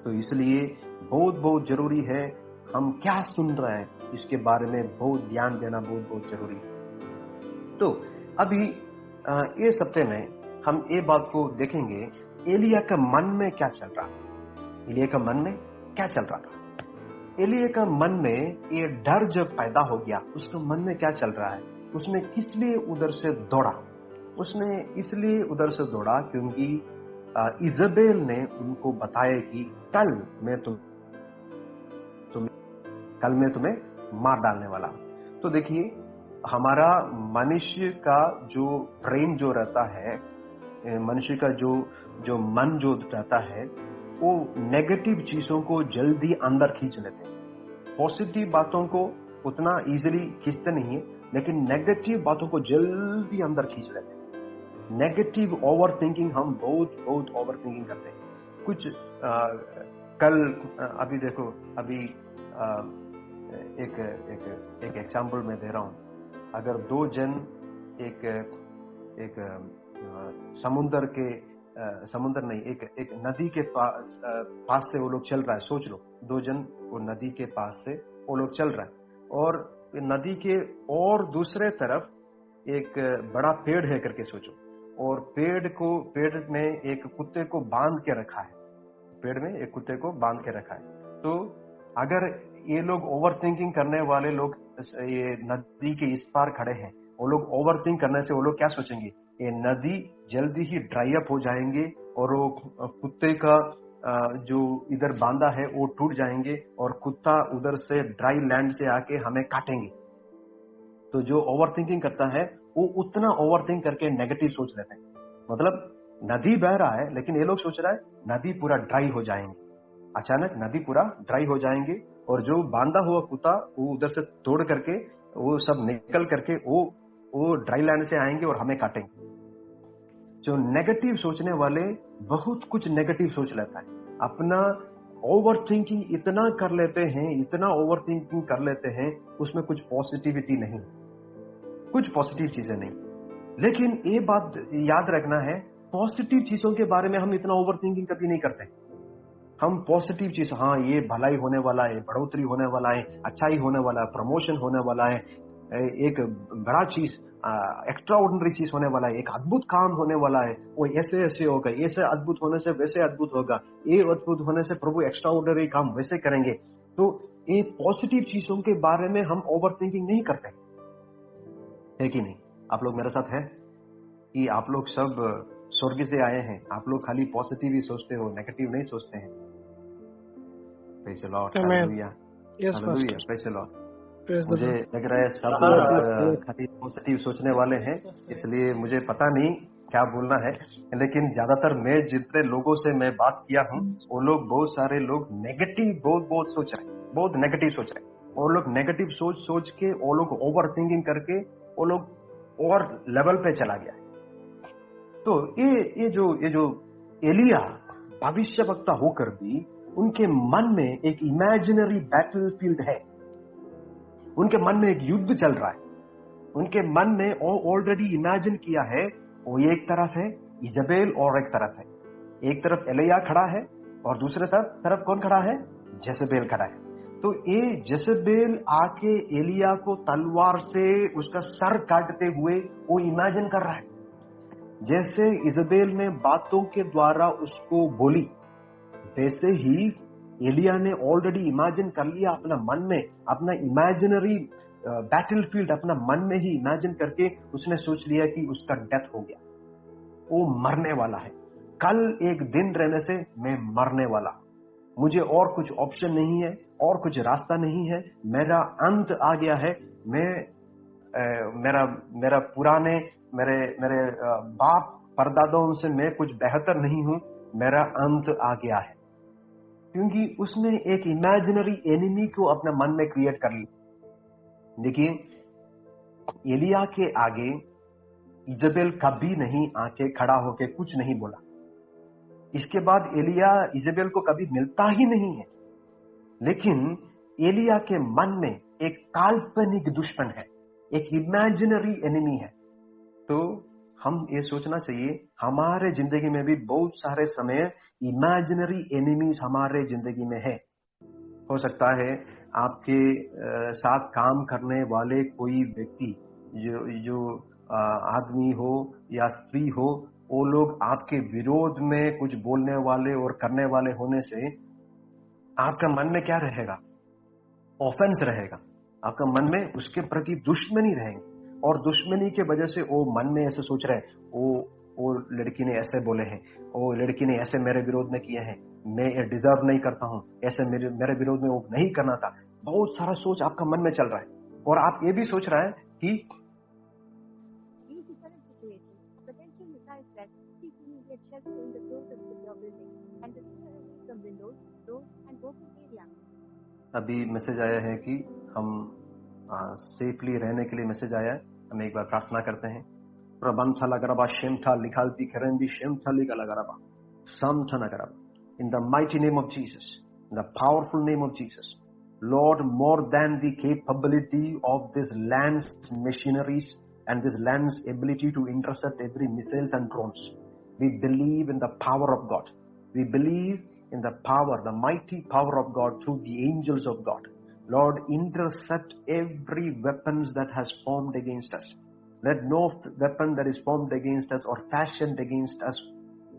तो इसलिए बहुत बहुत जरूरी है हम क्या सुन रहे हैं, इसके बारे में बहुत ध्यान देना बहुत बहुत जरूरी है। तो अभी इस हफ्ते में हम ये बात को देखेंगे, एलिया का मन में क्या चल रहा है। एलिया का मन में क्या चल रहा था? एलिया का मन में ये डर जब पैदा हो गया, उसके मन में क्या चल रहा है? उसने किस लिए उधर से दौड़ा? उसने इसलिए उधर से दौड़ा क्योंकि इजबेल ने उनको बताया कि कल मैं तुम्हें मार डालने वाला हूं। तो देखिए, हमारा मनुष्य का जो ब्रेन जो रहता है, मनुष्य का जो मन जो रहता है, वो नेगेटिव चीजों को जल्दी अंदर खींच लेते हैं। पॉजिटिव बातों को उतना इजीली खींचते नहीं है, लेकिन नेगेटिव बातों को जल्दी अंदर खींच लेते हैं। नेगेटिव ओवर थिंकिंग, हम बहुत बहुत ओवर थिंकिंग करते हैं। कुछ कल अभी देखो, अभी एक एग्जाम्पल मैं दे रहा हूं। अगर दो जन एक एक नदी के पास से वो लोग चल रहा है। सोच लो, दो जन वो नदी के पास से वो लोग चल रहा है और नदी के और दूसरे तरफ एक बड़ा पेड़ है करके सोचो, और पेड़ में एक कुत्ते को बांध के रखा है। पेड़ में एक कुत्ते को बांध के रखा है। तो अगर ये लोग ओवर थिंकिंग करने वाले लोग ये नदी के इस पार खड़े हैं, वो लोग ओवर थिंक करने से वो लोग क्या सोचेंगे? ये नदी जल्दी ही ड्राई अप हो जाएंगे और वो कुत्ते का जो इधर बांधा है वो टूट जाएंगे और कुत्ता उधर से ड्राई लैंड से आके हमें काटेंगे। तो जो ओवर थिंकिंग करता है वो उतना ओवर थिंक करके नेगेटिव सोच लेते हैं। मतलब नदी बह रहा है, लेकिन ये लोग सोच रहा है नदी पूरा ड्राई हो जाएंगे, अचानक नदी पूरा ड्राई हो जाएंगे और जो बांधा हुआ कुत्ता वो उधर से तोड़ करके वो सब निकल करके वो ड्राई लैंड से आएंगे और हमें काटेंगे। जो नेगेटिव सोचने वाले बहुत कुछ नेगेटिव सोच लेता है, अपना ओवर थिंकिंग इतना कर लेते हैं, इतना ओवर थिंकिंग कर लेते हैं, उसमें कुछ पॉजिटिविटी नहीं, कुछ पॉजिटिव चीजें नहीं। लेकिन ये बात याद रखना है, पॉजिटिव चीजों के बारे में हम इतना ओवर थिंकिंग कभी नहीं करते। हम पॉजिटिव चीज, हाँ ये भलाई होने वाला है, बढ़ोतरी होने वाला है, अच्छाई होने वाला है, प्रमोशन होने वाला है, एक बड़ा चीज, एक्स्ट्रा ऑर्डिनरी चीज होने वाला है, एक अद्भुत काम होने वाला है, वो ऐसे ऐसे होगा, ऐसे अद्भुत होने से वैसे अद्भुत होगा, ये अद्भुत होने से प्रभु एक्स्ट्रा ऑर्डिनरी काम वैसे करेंगे। तो ये पॉजिटिव चीजों के बारे में हम ओवर थिंकिंग नहीं करते, है कि नहीं? आप लोग मेरे साथ है कि आप लोग सब स्वर्ग से आए हैं, आप लोग खाली पॉजिटिव ही सोचते हो, नेगेटिव नहीं सोचते हैं। Praise the Lord, hallelujah, hallelujah, praise the Lord. मुझे लग रहा है सब लोग खाली पॉजिटिव सोचने वाले हैं, इसलिए मुझे पता नहीं क्या बोलना है, लेकिन ज्यादातर मैं जितने लोगों से मैं बात किया हूँ, वो लोग, बहुत सारे लोग नेगेटिव बहुत सोच रहे हैं, बहुत नेगेटिव सोच रहे हैं। वो लोग नेगेटिव सोच के, वो लोग ओवर थिंकिंग करके, वो लोग और लेवल पे चला गया है। तो ये जो एलिया भविष्यवक्ता होकर भी उनके मन में एक इमेजिनरी बैटलफील्ड है, उनके मन में एक युद्ध चल रहा है। उनके मन में ऑलरेडी इमेजिन किया है, वो एक तरफ है इजबेल और एक तरफ है, एक तरफ एलिया खड़ा है और दूसरे तरफ कौन खड़ा है? जेजबेल खड़ा है। तो ये जेजबेल आके एलिया को तलवार से उसका सर काटते हुए वो इमेजिन कर रहा है। जैसे इजबेल ने बातों के द्वारा उसको बोली, वैसे ही एलिया ने ऑलरेडी इमेजिन कर लिया अपना मन में, अपना इमेजिनरी बैटलफील्ड अपना मन में ही इमेजिन करके उसने सोच लिया कि उसका डेथ हो गया, वो मरने वाला है, कल एक दिन रहने से मैं मरने वाला, मुझे और कुछ ऑप्शन नहीं है, और कुछ रास्ता नहीं है, मेरा अंत आ गया है, मेरा पुराने मेरे मेरे बाप परदादों से मैं कुछ बेहतर नहीं हूं, मेरा अंत आ गया है। क्योंकि उसने एक इमेजिनरी एनिमी को अपने मन में क्रिएट कर लिया। देखिए, एलिया के आगे इजेबेल कभी नहीं आके खड़ा होके कुछ नहीं बोला। इसके बाद एलिया इजेबेल को कभी मिलता ही नहीं है, लेकिन एलिया के मन में एक काल्पनिक दुश्मन है, एक इमेजिनरी एनिमी है। तो हम ये सोचना चाहिए, हमारे जिंदगी में भी बहुत सारे समय इमेजिनरी एनिमीज हमारे जिंदगी में है। हो सकता है आपके साथ काम करने वाले कोई व्यक्ति, जो आदमी हो या स्त्री हो, वो लोग आपके विरोध में कुछ बोलने वाले और करने वाले होने से आपका मन में क्या रहेगा? ऑफेंस रहेगा। आपका मन में उसके प्रति दुश्मनी रहेगी, और दुश्मनी के वजह से वो मन में ऐसे सोच रहे हैं, वो लड़की ने ऐसे बोले हैं, वो लड़की ने ऐसे मेरे विरोध में किए हैं, मैं ये डिजर्व नहीं करता हूं, ऐसे मेरे विरोध में वो नहीं करना था। बहुत सारा सोच आपका मन में चल रहा है, और आप ये भी सोच रहा है कि अभी मैसेज आया है कि हम सेफली रहने के लिए मैसेज आया है। हम एक बार प्रार्थना करते हैं। प्रबंधलगरबा शेमथा लिखालती खरंदी शेमथा लिगलगरबा समथनगरबा। In the mighty name of Jesus, in the powerful name of Jesus, Lord, more than the capability of this land's machineries and this land's ability to intercept every missiles and drones, we believe in the power of God. We believe in the power, the mighty power of God through the angels of God. Lord, intercept every weapons that has formed against us. Let no weapon that is formed against us or fashioned against us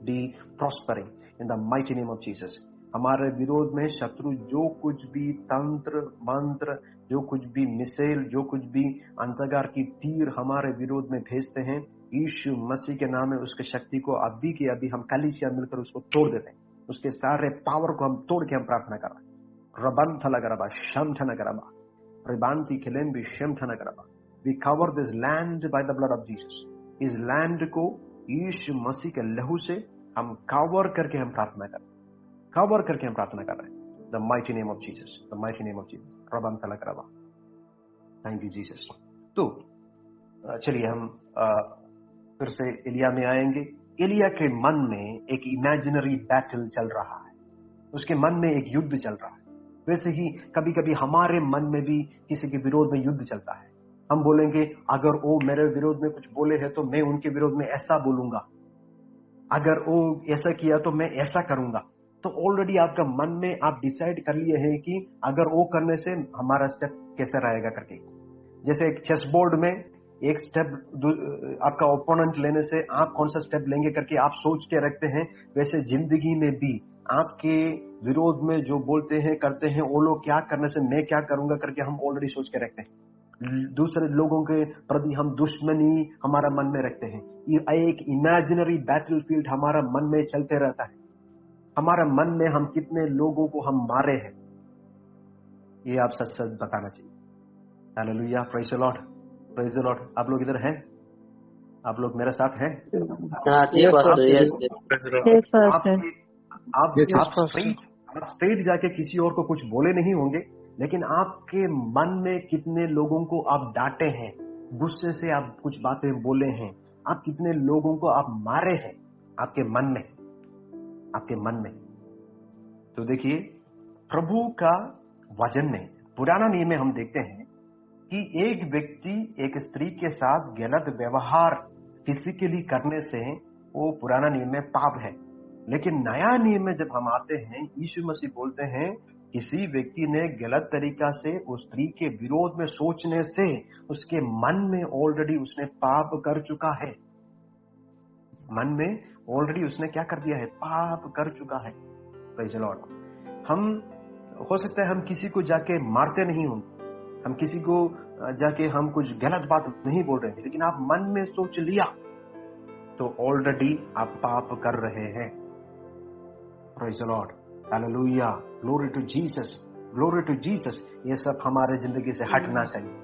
be prospering in the mighty name of Jesus. हमारे विरोध में शत्रु जो कुछ भी तंत्र मंत्र, जो कुछ भी मिसाइल, जो कुछ भी अंधकार की तीर हमारे विरोध में भेजते हैं, यीशु मसीह के नाम में उसके शक्ति को अभी के अभी हम कलीसिया मिलकर उसको तोड़ देते हैं। उसके सारे पावर को हम तोड़ के हम प्रार्थना कर रहे हैं। रबंथलगरबा शमथनगरबा रिबांति खिलेंबी शमथनगरबा। We cover this land by the blood of Jesus. इस लैंड को यीशु मसीह के लहू से हम कवर करके हम प्रार्थना कर रहे हैं। कवर करके हम प्रार्थना कर रहे हैं। The mighty name of Jesus, the mighty name of Jesus. रबंथलगरबा। Thank you Jesus. तो चलिए हम फिर से एलिया में आएंगे। एलिया के मन में एक इमेजिनरी बैटल चल रहा है, उसके मन में एक युद्ध चल रहा है। वैसे ही कभी कभी हमारे मन में भी किसी के विरोध में युद्ध चलता है। हम बोलेंगे, अगर वो मेरे विरोध में कुछ बोले हैं तो मैं उनके विरोध में ऐसा बोलूंगा, अगर वो ऐसा किया तो मैं ऐसा करूंगा। तो ऑलरेडी आपका मन में आप डिसाइड कर लिए हैं कि अगर वो करने से हमारा स्टेप कैसे रहेगा करके। जैसे एक चेस बोर्ड में एक स्टेप आपका ओपोनेंट लेने से आप कौन सा स्टेप लेंगे करके आप सोच के रखते हैं, वैसे जिंदगी में भी आपके विरोध में जो बोलते हैं करते हैं, वो लोग क्या करने से मैं क्या करूंगा करके हम ऑलरेडी सोच के रखते हैं। दूसरे लोगों के प्रति हम दुश्मनी हमारा मन में रखते हैं। ये एक इमेजिनरी बैटलफील्ड हमारा मन में चलते रहता है। हमारा मन में हम कितने लोगों को हम मारे हैं, ये आप सच सच बताना चाहिए। Hallelujah, praise the Lord, praise the Lord. आप लोग इधर हैं? आप लोग मेरे साथ हैं? आप स्ट्रेट जाके किसी और को कुछ बोले नहीं होंगे, लेकिन आपके मन में कितने लोगों को आप डांटे हैं, गुस्से से आप कुछ बातें बोले हैं, आप कितने लोगों को आप मारे हैं आपके मन में, आपके मन में। तो देखिए, प्रभु का वचन में पुराना नियम में हम देखते हैं कि एक व्यक्ति एक स्त्री के साथ गलत व्यवहार फिजिकली करने से वो पुराना नियम में पाप है। लेकिन नया नियम में जब हम आते हैं, यीशु मसीह बोलते हैं किसी व्यक्ति ने गलत तरीका से उस स्त्री के विरोध में सोचने से उसके मन में ऑलरेडी उसने पाप कर चुका है। मन में ऑलरेडी उसने क्या कर दिया है? पाप कर चुका है। Praise the Lord. हम हो सकता है हम किसी को जाके मारते नहीं होंगे, हम किसी को जाके हम कुछ गलत बात नहीं बोल रहे हैं, लेकिन आप मन में सोच लिया तो ऑलरेडी आप पाप कर रहे हैं। Praise the Lord, hallelujah, glory to Jesus. Glory to Jesus. ये सब हमारे जिंदगी से हटना चाहिए,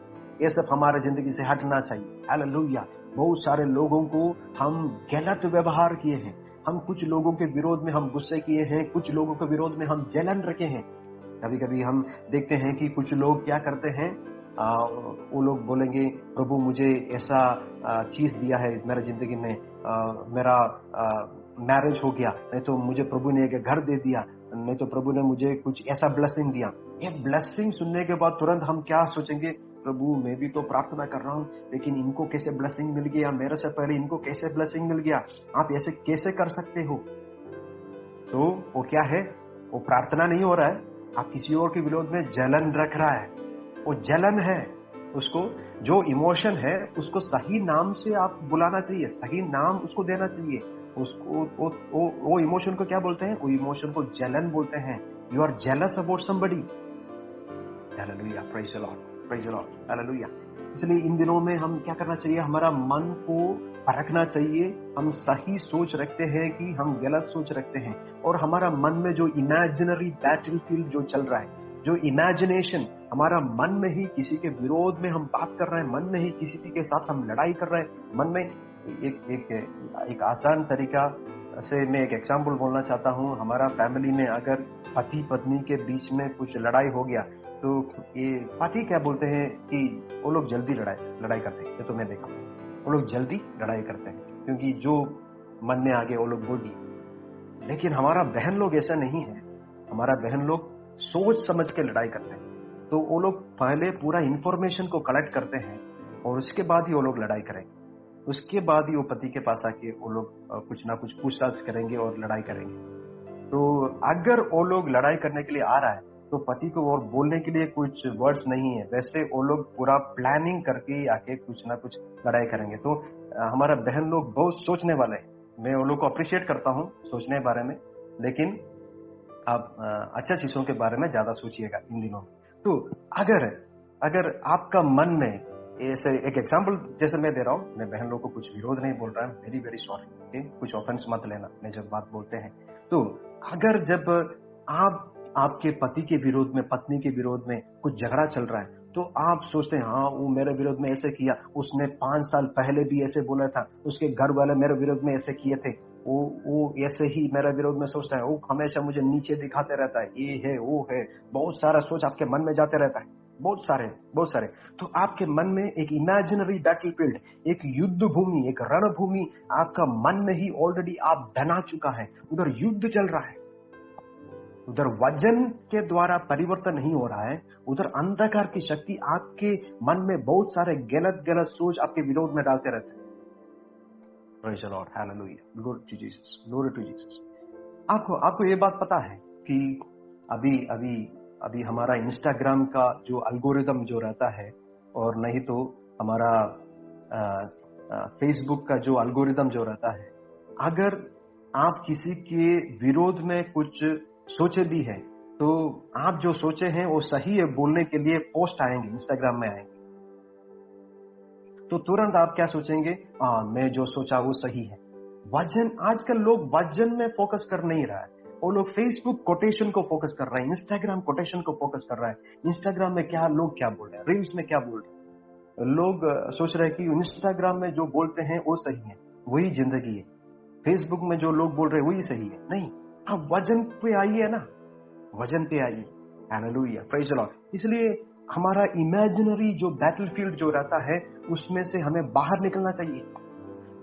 ये सब हमारे जिंदगी से हटना चाहिए। हालेलुया। बहुत सारे लोगों को हम गलत व्यवहार किए हैं, हम कुछ लोगों के विरोध में हम गुस्से किए हैं, कुछ लोगों के विरोध में हम जलन रखे हैं। कभी कभी हम देखते हैं कि कुछ लोग क्या करते हैं, वो लोग बोलेंगे प्रभु मुझे ऐसा चीज दिया है मेरे जिंदगी में, मेरा मैरिज हो गया, नहीं तो मुझे प्रभु ने एक घर दे दिया, नहीं तो प्रभु ने मुझे कुछ ऐसा ब्लेसिंग दिया। ये ब्लेसिंग सुनने के बाद तुरंत हम क्या सोचेंगे, प्रभु मैं भी तो प्रार्थना कर रहा हूँ, लेकिन इनको कैसे ब्लेसिंग मिल गया, मेरे से पहले इनको कैसे ब्लेसिंग मिल गया, आप ऐसे कैसे कर सकते हो। तो वो क्या है, वो प्रार्थना नहीं हो रहा है, आप किसी और के विरोध में जलन रख रहा है। वो जलन है, उसको जो इमोशन है उसको सही नाम से आप बुलाना चाहिए, सही नाम उसको देना चाहिए। उसको वो इमोशन को क्या बोलते हैं, वो इमोशन को जलन बोलते हैं। You are jealous about somebody. Hallelujah, praise the Lord, praise the Lord, hallelujah. इसलिए इन दिनों में हम क्या करना चाहिए, हमारा मन को परखना चाहिए, हम सही सोच रखते हैं कि हम गलत सोच रखते हैं। और हमारा मन में जो इमेजिनरी बैटलफील्ड जो चल रहा है, जो इमेजिनेशन हमारा मन में ही किसी के विरोध में हम बात कर रहे हैं, मन में ही किसी के साथ हम लड़ाई कर रहे हैं, मन में एक आसान तरीका से मैं एक एग्जाम्पल बोलना चाहता हूँ। हमारा फैमिली में अगर पति पत्नी के बीच में कुछ लड़ाई हो गया, तो ये पति क्या बोलते हैं कि वो लोग जल्दी लड़ाई करते हैं। ये तो मैं देखा, वो लोग जल्दी लड़ाई करते हैं क्योंकि जो मन में आ गए वो लोग बोल दिए। लेकिन हमारा बहन लोग ऐसा नहीं है, हमारा बहन लोग सोच समझ के लड़ाई करते हैं। तो वो लोग पहले पूरा इंफॉर्मेशन को कलेक्ट करते हैं और उसके बाद ही वो लोग लड़ाई करेंगे, उसके बाद ही वो पति के पास आके वो लोग कुछ ना कुछ पूछताछ करेंगे और लड़ाई करेंगे। तो अगर वो लोग लड़ाई करने के लिए आ रहा है तो पति को और बोलने के लिए कुछ वर्ड्स नहीं है, वैसे वो लोग पूरा प्लानिंग करके आके कुछ ना कुछ लड़ाई करेंगे। तो हमारा बहन लोग बहुत सोचने वाले हैं, मैं वो लोग को अप्रिशिएट करता हूँ सोचने के बारे में, लेकिन आप अच्छा चीजों के बारे में ज्यादा सोचिएगा इन दिनों में। तो अगर आपका मन में ऐसे एक एग्जांपल जैसे मैं दे रहा हूँ, मैं बहन लोगों को कुछ विरोध नहीं बोल रहा हूँ, वेरी वेरी सॉरी, कुछ ऑफेंस मत लेना मैं जब बात बोलते हैं। तो अगर जब आपके पति के विरोध में, पत्नी के विरोध में कुछ झगड़ा चल रहा है, तो आप सोचते हैं हाँ वो मेरे विरोध में ऐसे किया, उसने 5 साल पहले भी ऐसे बोला था, उसके घर वाले मेरे विरोध में ऐसे किए थे, वो ऐसे ही मेरा विरोध में सोचता है, वो हमेशा मुझे नीचे दिखाते रहता है, ये है वो है, बहुत सारा सोच आपके मन में जाते रहता है, बहुत सारे। तो आपके मन में एक इमेजिनरी बैटलफील्ड, एक युद्ध भूमि, एक रणभूमि आपका मन में ही ऑलरेडी आप बना चुका है, उधर युद्ध चल रहा है। उधर वजन के द्वारा परिवर्तन नहीं हो रहा है, उधर अंधकार की शक्ति आपके मन में बहुत सारे गलत सोच आपके विरोध में डालते रहते हैं। Praise the Lord, hallelujah, glory to Jesus, glory to Jesus। आपको ये बात पता है कि अभी हमारा इंस्टाग्राम का जो एल्गोरिदम जो रहता है, और नहीं तो हमारा फेसबुक का जो एल्गोरिदम जो रहता है, अगर आप किसी के विरोध में कुछ सोचे भी है, तो आप जो सोचे हैं वो सही है बोलने के लिए पोस्ट आएंगे, इंस्टाग्राम में आएंगे, तो तुरंत आप क्या सोचेंगे, मैं जो सोचा वो सही है। वजन, आजकल लोग वजन में फोकस कर नहीं रहा है, वो लोग फेसबुक कोटेशन को फोकस कर रहे हैं, इंस्टाग्राम कोटेशन को फोकस कर रहा है। इंस्टाग्राम में लोग क्या बोल रहे हैं, रील्स में क्या बोल रहे हैं, लोग सोच रहे हैं कि इंस्टाग्राम में जो बोलते हैं वो सही है, वही जिंदगी है, फेसबुक में जो लोग बोल रहे हैं वही सही है। नहीं, आप वजन पे आइए ना, वजन पे आइए। Hallelujah, praise the Lord. इसलिए हमारा इमेजिनरी जो बैटलफील्ड जो रहता है उसमें से हमें बाहर निकलना चाहिए।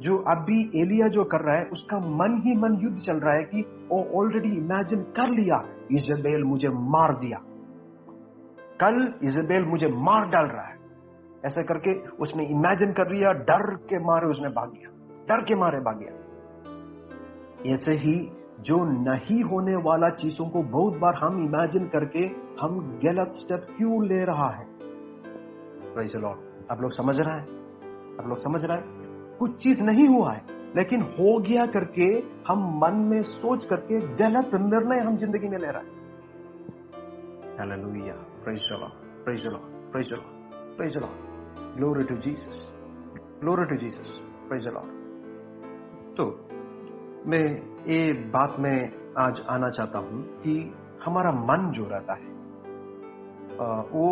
जो अभी एलिया जो कर रहा है, उसका मन ही मन युद्ध चल रहा है कि वो ऑलरेडी इमेजिन कर लिया, इजेबेल मुझे मार दिया, कल इजेबेल मुझे मार डाल रहा है, ऐसा करके उसने इमेजिन कर लिया, डर के मारे उसने भाग गया, डर के मारे भाग गया। ऐसे ही जो नहीं होने वाला चीजों को बहुत बार हम इमेजिन करके हम गलत स्टेप क्यों ले रहा है। Praise the Lord. आप लोग समझ रहा है, आप लोग समझ रहा है, कुछ चीज नहीं हुआ है लेकिन हो गया करके हम मन में सोच करके गलत निर्णय हम जिंदगी में ले रहा है। Hallelujah, praise the Lord, praise the Lord, praise the Lord, praise the Lord, glory to Jesus, glory to Jesus, praise the Lord. तो मैं ये बात में आज आना चाहता हूं कि हमारा मन जो रहता है, वो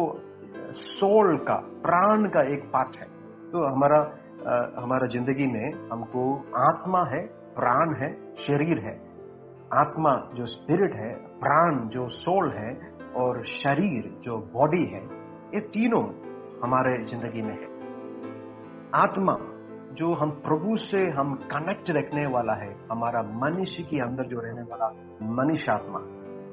सोल का, प्राण का एक पार्ट है। तो हमारा जिंदगी में हमको आत्मा है, प्राण है, शरीर है। आत्मा जो स्पिरिट है, प्राण जो सोल है, और शरीर जो बॉडी है, ये तीनों हमारे जिंदगी में है। आत्मा जो हम प्रभु से हम कनेक्ट रखने वाला है, हमारा मनुष्य के अंदर जो रहने वाला मनुष्य आत्मा।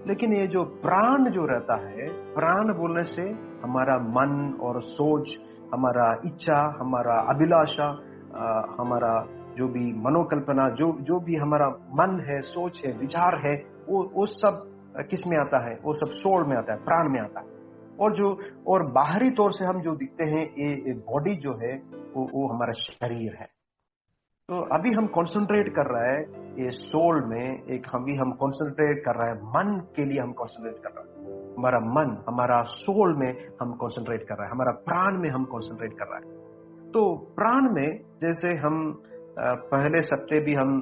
लेकिन ये जो प्राण जो रहता है, प्राण बोलने से हमारा मन और सोच, हमारा इच्छा, हमारा अभिलाषा, हमारा जो भी मनोकल्पना, जो भी हमारा मन है, सोच है, विचार है, वो सब किस में आता है? वो सब सोल में आता है, प्राण में आता है। और बाहरी तौर से हम जो दिखते हैं, ये बॉडी जो है वो हमारा शरीर है। तो अभी हम कंसंट्रेट कर रहा है ये सोल में, हम कंसंट्रेट कर रहा है मन के लिए, हम कंसंट्रेट कर रहा है हमारा मन, हमारा सोल में हम कंसंट्रेट कर रहा है, हमारा प्राण में हम कंसंट्रेट कर रहा है। तो प्राण में, जैसे हम पहले सप्ताह भी हम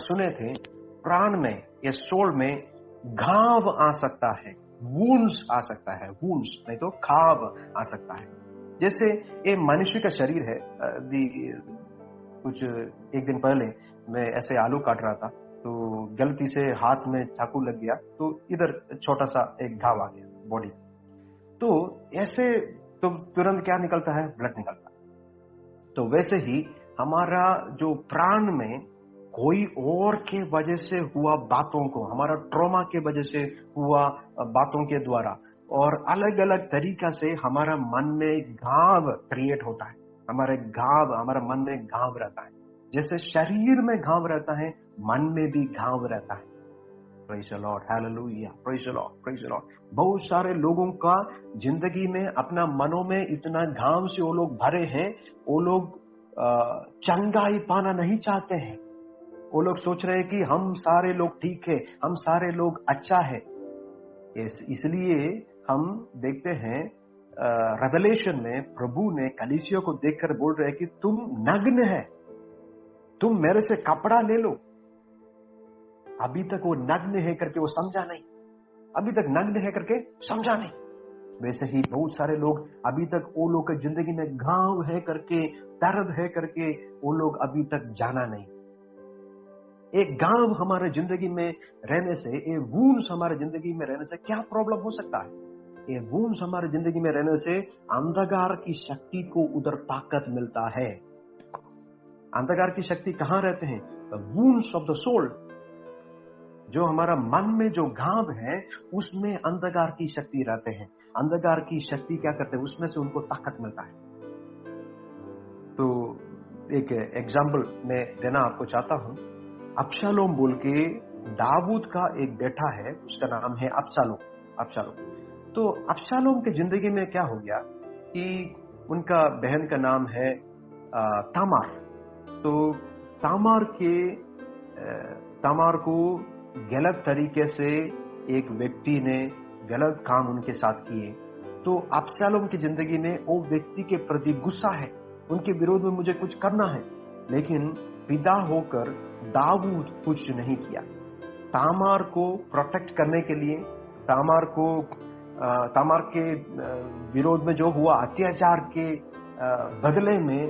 सुने थे, प्राण में या सोल में घाव आ सकता है, वूंड्स आ सकता है, वूंड्स नहीं तो घाव आ सकता है। जैसे ये मनुष्य का शरीर है। कुछ एक दिन पहले मैं ऐसे आलू काट रहा था, तो गलती से हाथ में चाकू लग गया, तो इधर छोटा सा एक घाव आ गया बॉडी। तो ऐसे तो तुरंत क्या निकलता है? ब्लड निकलता है। तो वैसे ही हमारा जो प्राण में कोई और के वजह से हुआ बातों को, हमारा ट्रॉमा के वजह से हुआ बातों के द्वारा, और अलग अलग तरीका से हमारा मन में घाव क्रिएट होता है। हमारा मन में घाव रहता है। जैसे शरीर में घाव रहता है, मन में भी घाव रहता है। Praise the Lord, hallelujah, praise the Lord, praise the Lord. बहुत सारे लोगों का जिंदगी में अपना मनों में इतना घाव से वो लोग भरे हैं, वो लोग चंगाई पाना नहीं चाहते हैं। वो लोग सोच रहे हैं कि हम सारे लोग ठीक है, हम सारे लोग अच्छा है। इसलिए हम देखते हैं रेवलेशन में प्रभु ने कलीसिया को देखकर बोल रहे हैं कि तुम नग्न है, तुम मेरे से कपड़ा ले लो। अभी तक वो नग्न है करके वो समझा नहीं, अभी तक नग्न है करके समझा नहीं। वैसे ही बहुत सारे लोग अभी तक, वो लोग की जिंदगी में घाव है करके, दर्द है करके, वो लोग अभी तक जाना नहीं। एक घाव हमारे जिंदगी में रहने से, एक वूंड्स हमारे जिंदगी में रहने से क्या प्रॉब्लम हो सकता है? ये वूंड्स हमारे जिंदगी में रहने से अंधकार की शक्ति को उधर ताकत मिलता है। अंधकार की शक्ति कहां रहते हैं? Wounds of the soul. जो हमारा मन में जो घाव है, उसमें अंधकार की शक्ति रहते हैं। अंधकार की शक्ति क्या करते हैं? उसमें से उनको ताकत मिलता है। तो एक एग्जाम्पल मैं देना आपको चाहता हूं। अबशालोम बोल के दाऊद का एक बेटा है, उसका नाम है अबशालोम। तो अबशालोम के जिंदगी में क्या हो गया कि उनका बहन का नाम है तामार। तो तामार को गलत तरीके से एक व्यक्ति ने गलत काम उनके साथ किए। तो अबशालोम की जिंदगी में वो व्यक्ति के प्रति गुस्सा है, उनके विरोध में मुझे कुछ करना है। लेकिन पिता होकर दाऊद कुछ नहीं किया। तामार को प्रोटेक्ट करने के लिए, तामार के विरोध में जो हुआ अत्याचार के बदले में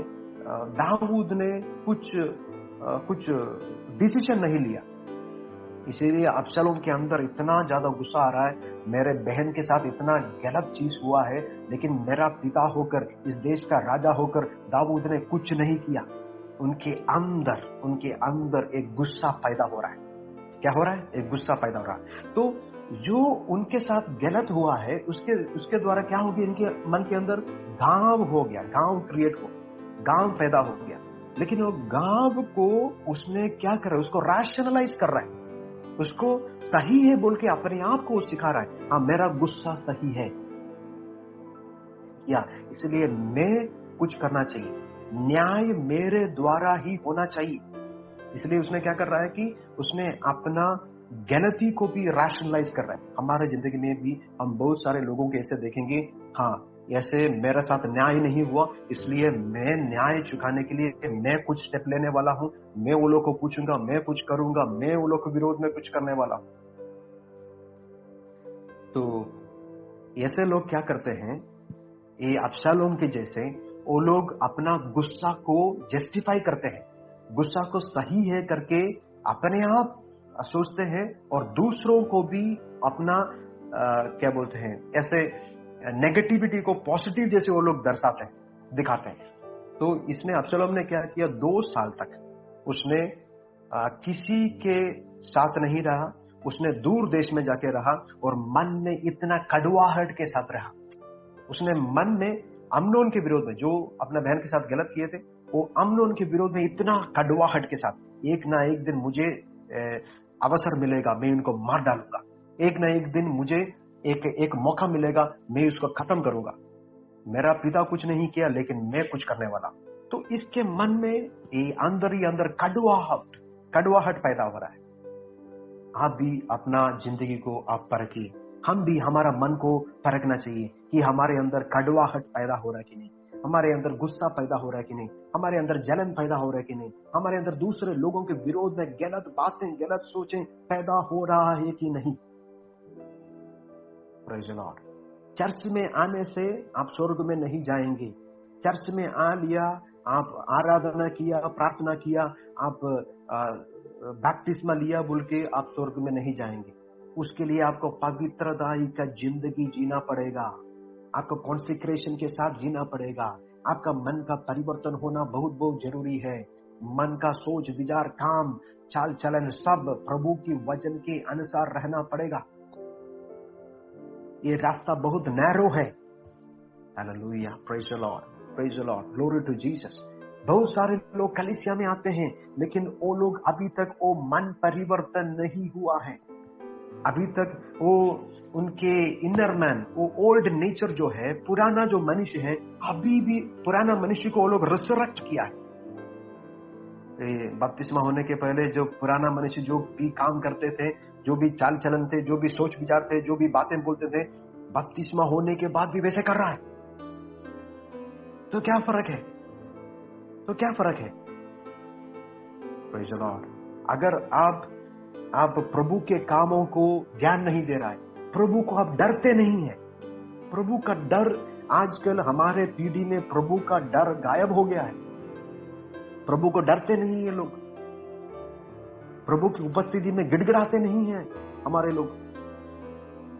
दाऊद ने कुछ डिसीजन नहीं लिया। इसीलिए अबशालोम के अंदर इतना ज्यादा गुस्सा आ रहा है, मेरे बहन के साथ इतना गलत चीज हुआ है, लेकिन मेरा पिता होकर, इस देश का राजा होकर दाऊद ने कुछ नहीं किया। उनके अंदर एक गुस्सा पैदा हो रहा है। क्या हो रहा है? एक गुस्सा पैदा हो रहा है। तो जो उनके साथ गलत हुआ है, उसके द्वारा क्या हो गया? इनके मन के अंदर गांव हो गया, गांव पैदा हो गया। लेकिन वो गांव को उसने क्या कर रहा है? उसको रैशनलाइज कर रहा है, उसको सही है बोल के अपने आप को सिखा रहा है। हाँ, मेरा गुस्सा सही है, या इसलिए मैं कुछ करना चाहिए, न्याय मेरे द्वारा ही होना चाहिए। इसलिए उसने क्या कर रहा है कि उसने अपना गलती को भी रैशनलाइज कर रहा है। हमारे जिंदगी में भी हम बहुत सारे लोगों के ऐसे देखेंगे, हाँ ऐसे मेरे साथ न्याय नहीं हुआ, इसलिए मैं न्याय चुकाने के लिए मैं कुछ स्टेप लेने वाला हूं, मैं वो लोग को पूछूंगा, मैं कुछ करूंगा, मैं वो लोग के विरोध में कुछ करने वाला हूं। तो ऐसे लोग क्या करते हैं, ये अब्शालोम के जैसे, वो लोग अपना गुस्सा को जस्टिफाई करते हैं, गुस्सा को सही है करके अपने आप सोचते हैं और दूसरों को भी अपना क्या बोलते हैं, ऐसे नेगेटिविटी को पॉजिटिव जैसे वो लोग दर्शाते हैं, दिखाते हैं। तो इसमें अब्शालोम ने क्या किया, 2 साल तक उसने किसी के साथ नहीं रहा, उसने दूर देश में जाके रहा और मन में इतना कड़वाहट के साथ रहा। उसने मन में अम्नोन के विरोध में, जो अपना बहन के साथ गलत किए थे, वो अम्नोन के विरोध में इतना कड़वाहट के साथ, एक ना एक दिन मुझे अवसर मिलेगा, मैं इनको मार डालूंगा, एक ना एक दिन मुझे एक मौका मिलेगा, मैं उसको खत्म करूंगा, मेरा पिता कुछ नहीं किया लेकिन मैं कुछ करने वाला। तो इसके मन में ये अंदर ही अंदर कड़वाहट पैदा हो रहा है। आप भी अपना जिंदगी को आप परखिए, हम भी हमारा मन को परखना चाहिए कि हमारे अंदर कड़वाहट पैदा हो रहा है कि नहीं, हमारे अंदर गुस्सा पैदा हो रहा है कि नहीं, हमारे अंदर जलन पैदा हो रहा है कि नहीं, हमारे अंदर दूसरे लोगों के विरोध में गलत बातें, गलत सोचें पैदा हो रहा है कि नहीं। Praise the Lord. चर्च में आने से आप स्वर्ग में नहीं जाएंगे। चर्च में आ लिया, आप आराधना किया, प्रार्थना किया, आप बैप्टिस्मा लिया बोल के आप स्वर्ग में नहीं जाएंगे। उसके लिए आपको पवित्रताई का जिंदगी जीना पड़ेगा, आपको कॉन्सेक्रेशन के साथ जीना पड़ेगा, आपका मन का परिवर्तन होना बहुत बहुत जरूरी है। मन का सोच विचार काम चाल चलन सब प्रभु की वचन के अनुसार रहना पड़ेगा। ये रास्ता बहुत नैरो है। Hallelujah, praise the Lord, praise the Lord, glory to Jesus. बहुत सारे लोग कलीसिया में आते हैं लेकिन वो लोग अभी तक वो मन परिवर्तन नहीं हुआ है, अभी तक वो उनके इनर मैन, वो ओल्ड नेचर जो है, पुराना जो मनुष्य है, अभी भी पुराना मनुष्य को वो लोग रिसरेक्ट किया है। बपतिस्मा होने के पहले जो पुराना मनुष्य जो भी काम करते थे, जो भी चाल चलन थे, जो भी सोच विचार थे, जो भी बातें बोलते थे, बपतिस्मा होने के बाद भी वैसे कर रहा है। तो क्या फर्क है, तो क्या फर्क है? Praise the Lord. अगर आप प्रभु के कामों को ध्यान नहीं दे रहा है, प्रभु को आप डरते नहीं है, प्रभु का डर, आजकल हमारे पीढ़ी में प्रभु का डर गायब हो गया है। प्रभु को डरते नहीं है लोग, प्रभु की उपस्थिति में गिड़गिड़ाते नहीं है हमारे लोग।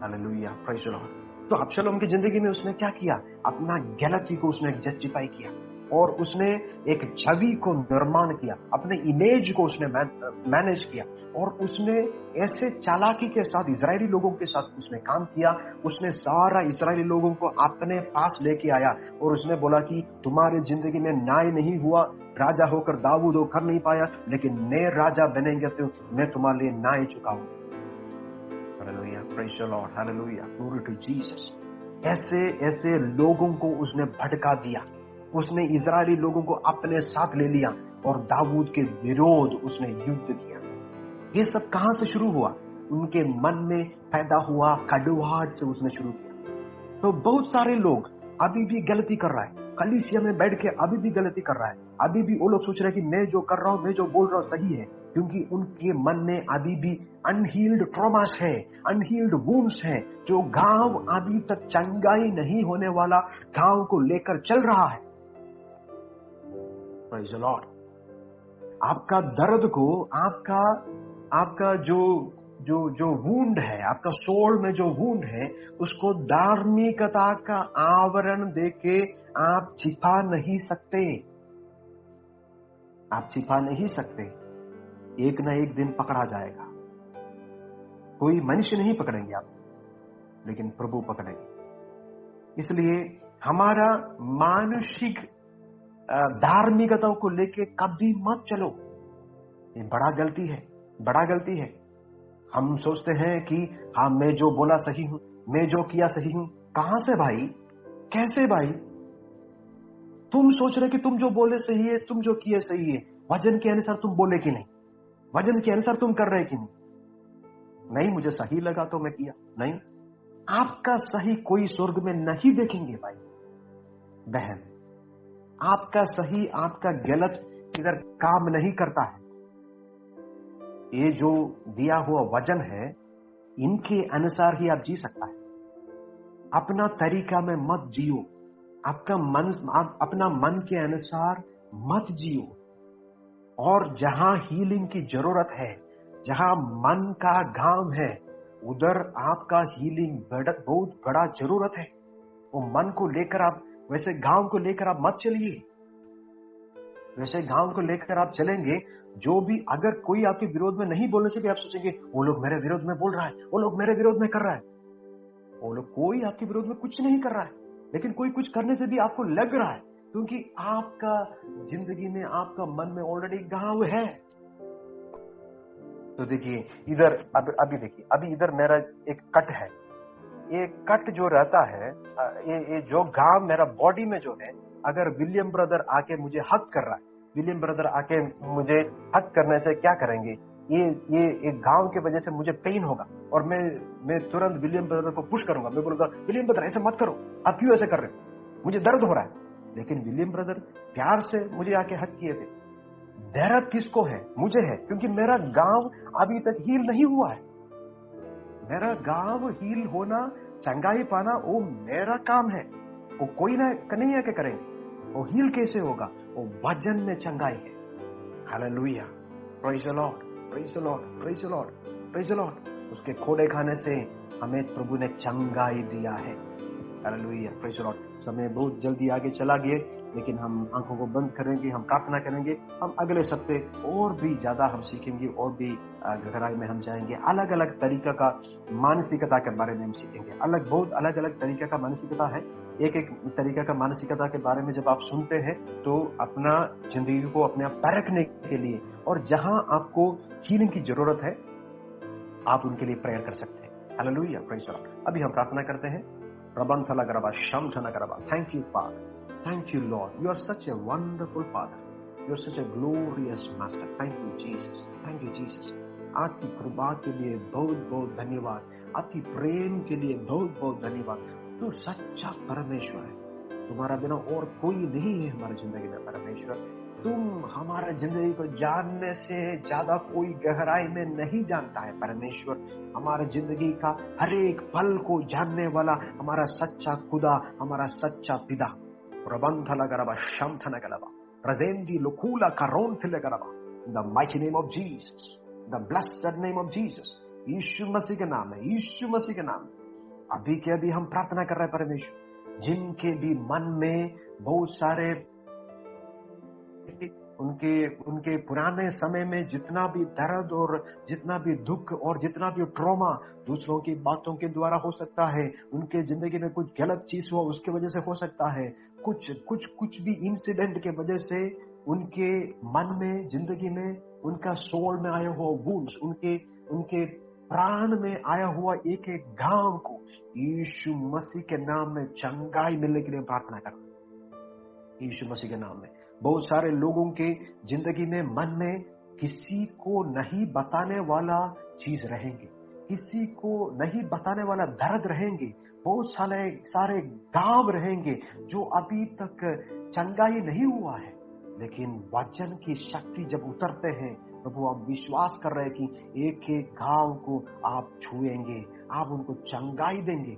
Hallelujah, praise the Lord. तो अब्शालोम की जिंदगी में उसने क्या किया, अपना गलती को उसने जस्टिफाई किया और उसने एक छवि को निर्माण किया, अपने इमेज को उसने मैनेज किया और उसने ऐसे चालाकी के साथ इजरायली लोगों के साथ उसने काम किया। उसने सारा इजरायली लोगों को अपने पास लेके आया और उसने बोला कि तुम्हारे जिंदगी में न्याय नहीं हुआ, राजा होकर दाऊद वो कर नहीं पाया, लेकिन मैं राजा बनेंगे तो मैं तुम्हारे लिए न्याय चुकाऊंगा। Hallelujah, praise the Lord, hallelujah, glory to Jesus. ऐसे लोगों को उसने भड़का दिया, उसने इजरायली लोगों को अपने साथ ले लिया और दाऊद के विरोध उसने युद्ध किया। ये सब कहां से शुरू हुआ? उनके मन में पैदा हुआ कड़वाहट से उसने शुरू किया। तो बहुत सारे लोग अभी भी गलती कर रहा है, कलीसिया में बैठ के अभी भी गलती कर रहा है, अभी भी वो लोग सोच रहे हैं कि मैं जो कर रहा हूं, मैं जो बोल रहा हूं सही है, क्योंकि उनके मन में अभी भी अनहील्ड ट्रॉमास है, अनहील्ड वुंड्स है, जो घाव अभी तक चंगाई नहीं होने वाला घाव को लेकर चल रहा है। Praise the Lord. आपका दर्द को, आपका जो वुंड है, आपका सोल में जो वुंड है, उसको धार्मिकता का आवरण देके आप छिपा नहीं सकते, आप छिपा नहीं सकते। एक ना एक दिन पकड़ा जाएगा। कोई मनुष्य नहीं पकड़ेंगे आप, लेकिन प्रभु पकड़ेंगे। इसलिए हमारा मानसिक धार्मिकता को लेके कभी मत चलो, ये बड़ा गलती है, बड़ा गलती है। हम सोचते हैं कि हाँ, मैं जो बोला सही हूं, मैं जो किया सही हूं। कहां से भाई, कैसे भाई? तुम सोच रहे कि तुम जो बोले सही है, तुम जो किए सही है, वचन के अनुसार तुम बोले कि नहीं, वचन के अनुसार तुम कर रहे कि नहीं, मुझे सही लगा तो मैं किया। नहीं, आपका सही कोई स्वर्ग में नहीं देखेंगे भाई बहन, आपका सही आपका गलत इधर काम नहीं करता है। ये जो दिया हुआ वचन है, इनके अनुसार ही आप जी सकता है। अपना तरीका में मत जियो, अपना मन के अनुसार मत जियो। और जहां हीलिंग की जरूरत है, जहां मन का घाव है, उधर आपका हीलिंग बहुत बड़ा जरूरत है। वो मन को लेकर आप, वैसे घाव को लेकर आप मत चलिए। वैसे घाव को लेकर आप चलेंगे, जो भी, अगर कोई आपके विरोध में नहीं बोलने से भी आप सोचेंगे वो लोग मेरे विरोध में बोल रहा है, वो लोग मेरे विरोध में कर रहा है। वो लोग, कोई आपके विरोध में कुछ नहीं कर रहा है, लेकिन कोई कुछ करने से भी आपको लग रहा है, क्योंकि आपका जिंदगी में, आपका मन में ऑलरेडी घाव है। तो देखिए इधर, अभी देखिए, अभी इधर मेरा एक कट है। ये कट जो रहता है, ये जो घाव मेरा बॉडी में जो है, अगर विलियम ब्रदर आके मुझे हक कर रहा है, विलियम ब्रदर आके मुझे हक करने से क्या करेंगे, ये एक घाव की वजह से मुझे पेन होगा, और मैं तुरंत विलियम ब्रदर को पुश करूंगा। मैं बोलूंगा, विलियम ब्रदर ऐसे मत करो, आप क्यों ऐसे कर रहे हो, मुझे दर्द हो रहा है। लेकिन विलियम ब्रदर प्यार से मुझे आके हक किए थे। दर्द किसको है? मुझे है, क्योंकि मेरा घाव अभी तक हील नहीं हुआ है। मेरा घाव हील होना, चंगाई पाना, वो मेरा काम है। वो कोई ना नहीं आके करेंगे। वो हील कैसे होगा? वो वचन में चंगाई है। Hallelujah, praise the Lord, praise the Lord, praise the Lord, praise the Lord. उसके खोड़े खाने से हमें प्रभु ने चंगाई दिया है। Hallelujah, praise the Lord. समय बहुत जल्दी आगे चला गया, लेकिन हम आंखों को बंद करेंगे, हम प्रार्थना करेंगे। हम अगले सप्ते और भी ज्यादा हम सीखेंगे, और भी गहराई में हम जाएंगे। अलग अलग तरीका का मानसिकता के बारे में हम सीखेंगे। बहुत अलग अलग तरीका का मानसिकता है। एक एक तरीका का मानसिकता के बारे में जब आप सुनते हैं, तो अपना जिंदगी को अपने आप परखने के लिए, और जहां आपको हीलिंग की जरूरत है, आप उनके लिए प्रेयर कर सकते हैं। Hallelujah, praise the Lord. अभी हम प्रार्थना करते हैं। Thank you, Father. Thank you, Lord. You are such a wonderful Father. You are such a glorious Master. Thank you, Jesus. Thank you, Jesus. आपकी कृपा के लिए बहुत बहुत धन्यवाद। आपकी प्रेम के लिए बहुत बहुत धन्यवाद। तू सच्चा परमेश्वर है। तुम्हारा बिना और कोई नहीं है हमारी जिंदगी में परमेश्वर। तुम हमारे जिंदगी को जानने से ज्यादा कोई गहराई में नहीं जानता है परमेश्वर। हमारे जिंदगी का हर एक पल को जानने वाला हमारा सच्चा खुदा, हमारा सच्चा पिता। रबंथलगरबा शमथनगरबा रजेंदी लुकुला कारोनथलगरबा। In the mighty name of Jesus, the blessed name of Jesus. Yeshu Masih के नाम में, यीशु मसीह के नाम में अभी के अभी हम प्रार्थना कर रहे हैं परमेश्वर। जिनके भी मन में बहुत सारे उनके पुराने समय में जितना भी दर्द और जितना भी दुख और जितना भी ट्रॉमा दूसरों की बातों के द्वारा हो सकता है, उनके जिंदगी में कुछ गलत चीज हुआ उसके वजह से हो सकता है, कुछ भी इंसिडेंट के वजह से उनके मन में, जिंदगी में, उनका सोल में आया हुआ वुंड्स, उनके प्राण में आया हुआ एक एक घाव को यीशु मसीह के नाम में चंगाई मिलने के लिए प्रार्थना कर, यीशु मसीह के नाम में। बहुत सारे लोगों के जिंदगी में, मन में किसी को नहीं बताने वाला चीज रहेंगे, किसी को नहीं बताने वाला दर्द रहेंगे, बहुत सारे घाव रहेंगे जो अभी तक चंगाई नहीं हुआ है। लेकिन वचन की शक्ति जब उतरते हैं, प्रभु आप विश्वास कर रहे हैं कि एक एक घाव को आप छुएंगे, आप उनको चंगाई देंगे।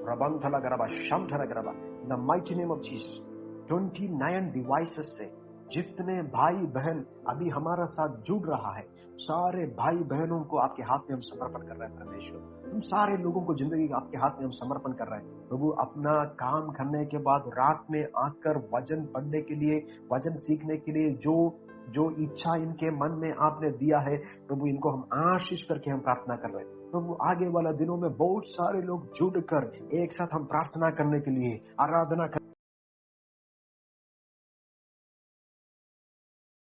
रबंथलगरबा शमथलगरबा, in the mighty name of Jesus. 29 devices से जितने भाई बहन अभी हमारा साथ जुड़ रहा है, सारे भाई बहनों को आपके हाथ में हम समर्पण कर रहे हैं परमेश्वर। हम सारे लोगों को जिंदगी आपके हाथ में हम समर्पण कर रहे हैं प्रभु। अपना काम करने के बाद रात में आकर वचन पढ़ने के लिए, वचन सीखने के लिए जो इच्छा इनके मन में आपने दिया है प्रभु, इनको हम आशीष करके हम प्रार्थना कर रहे हैं प्रभु। आगे वाला दिनों में बहुत सारे लोग जुड़कर एक साथ हम प्रार्थना करने के लिए, आराधना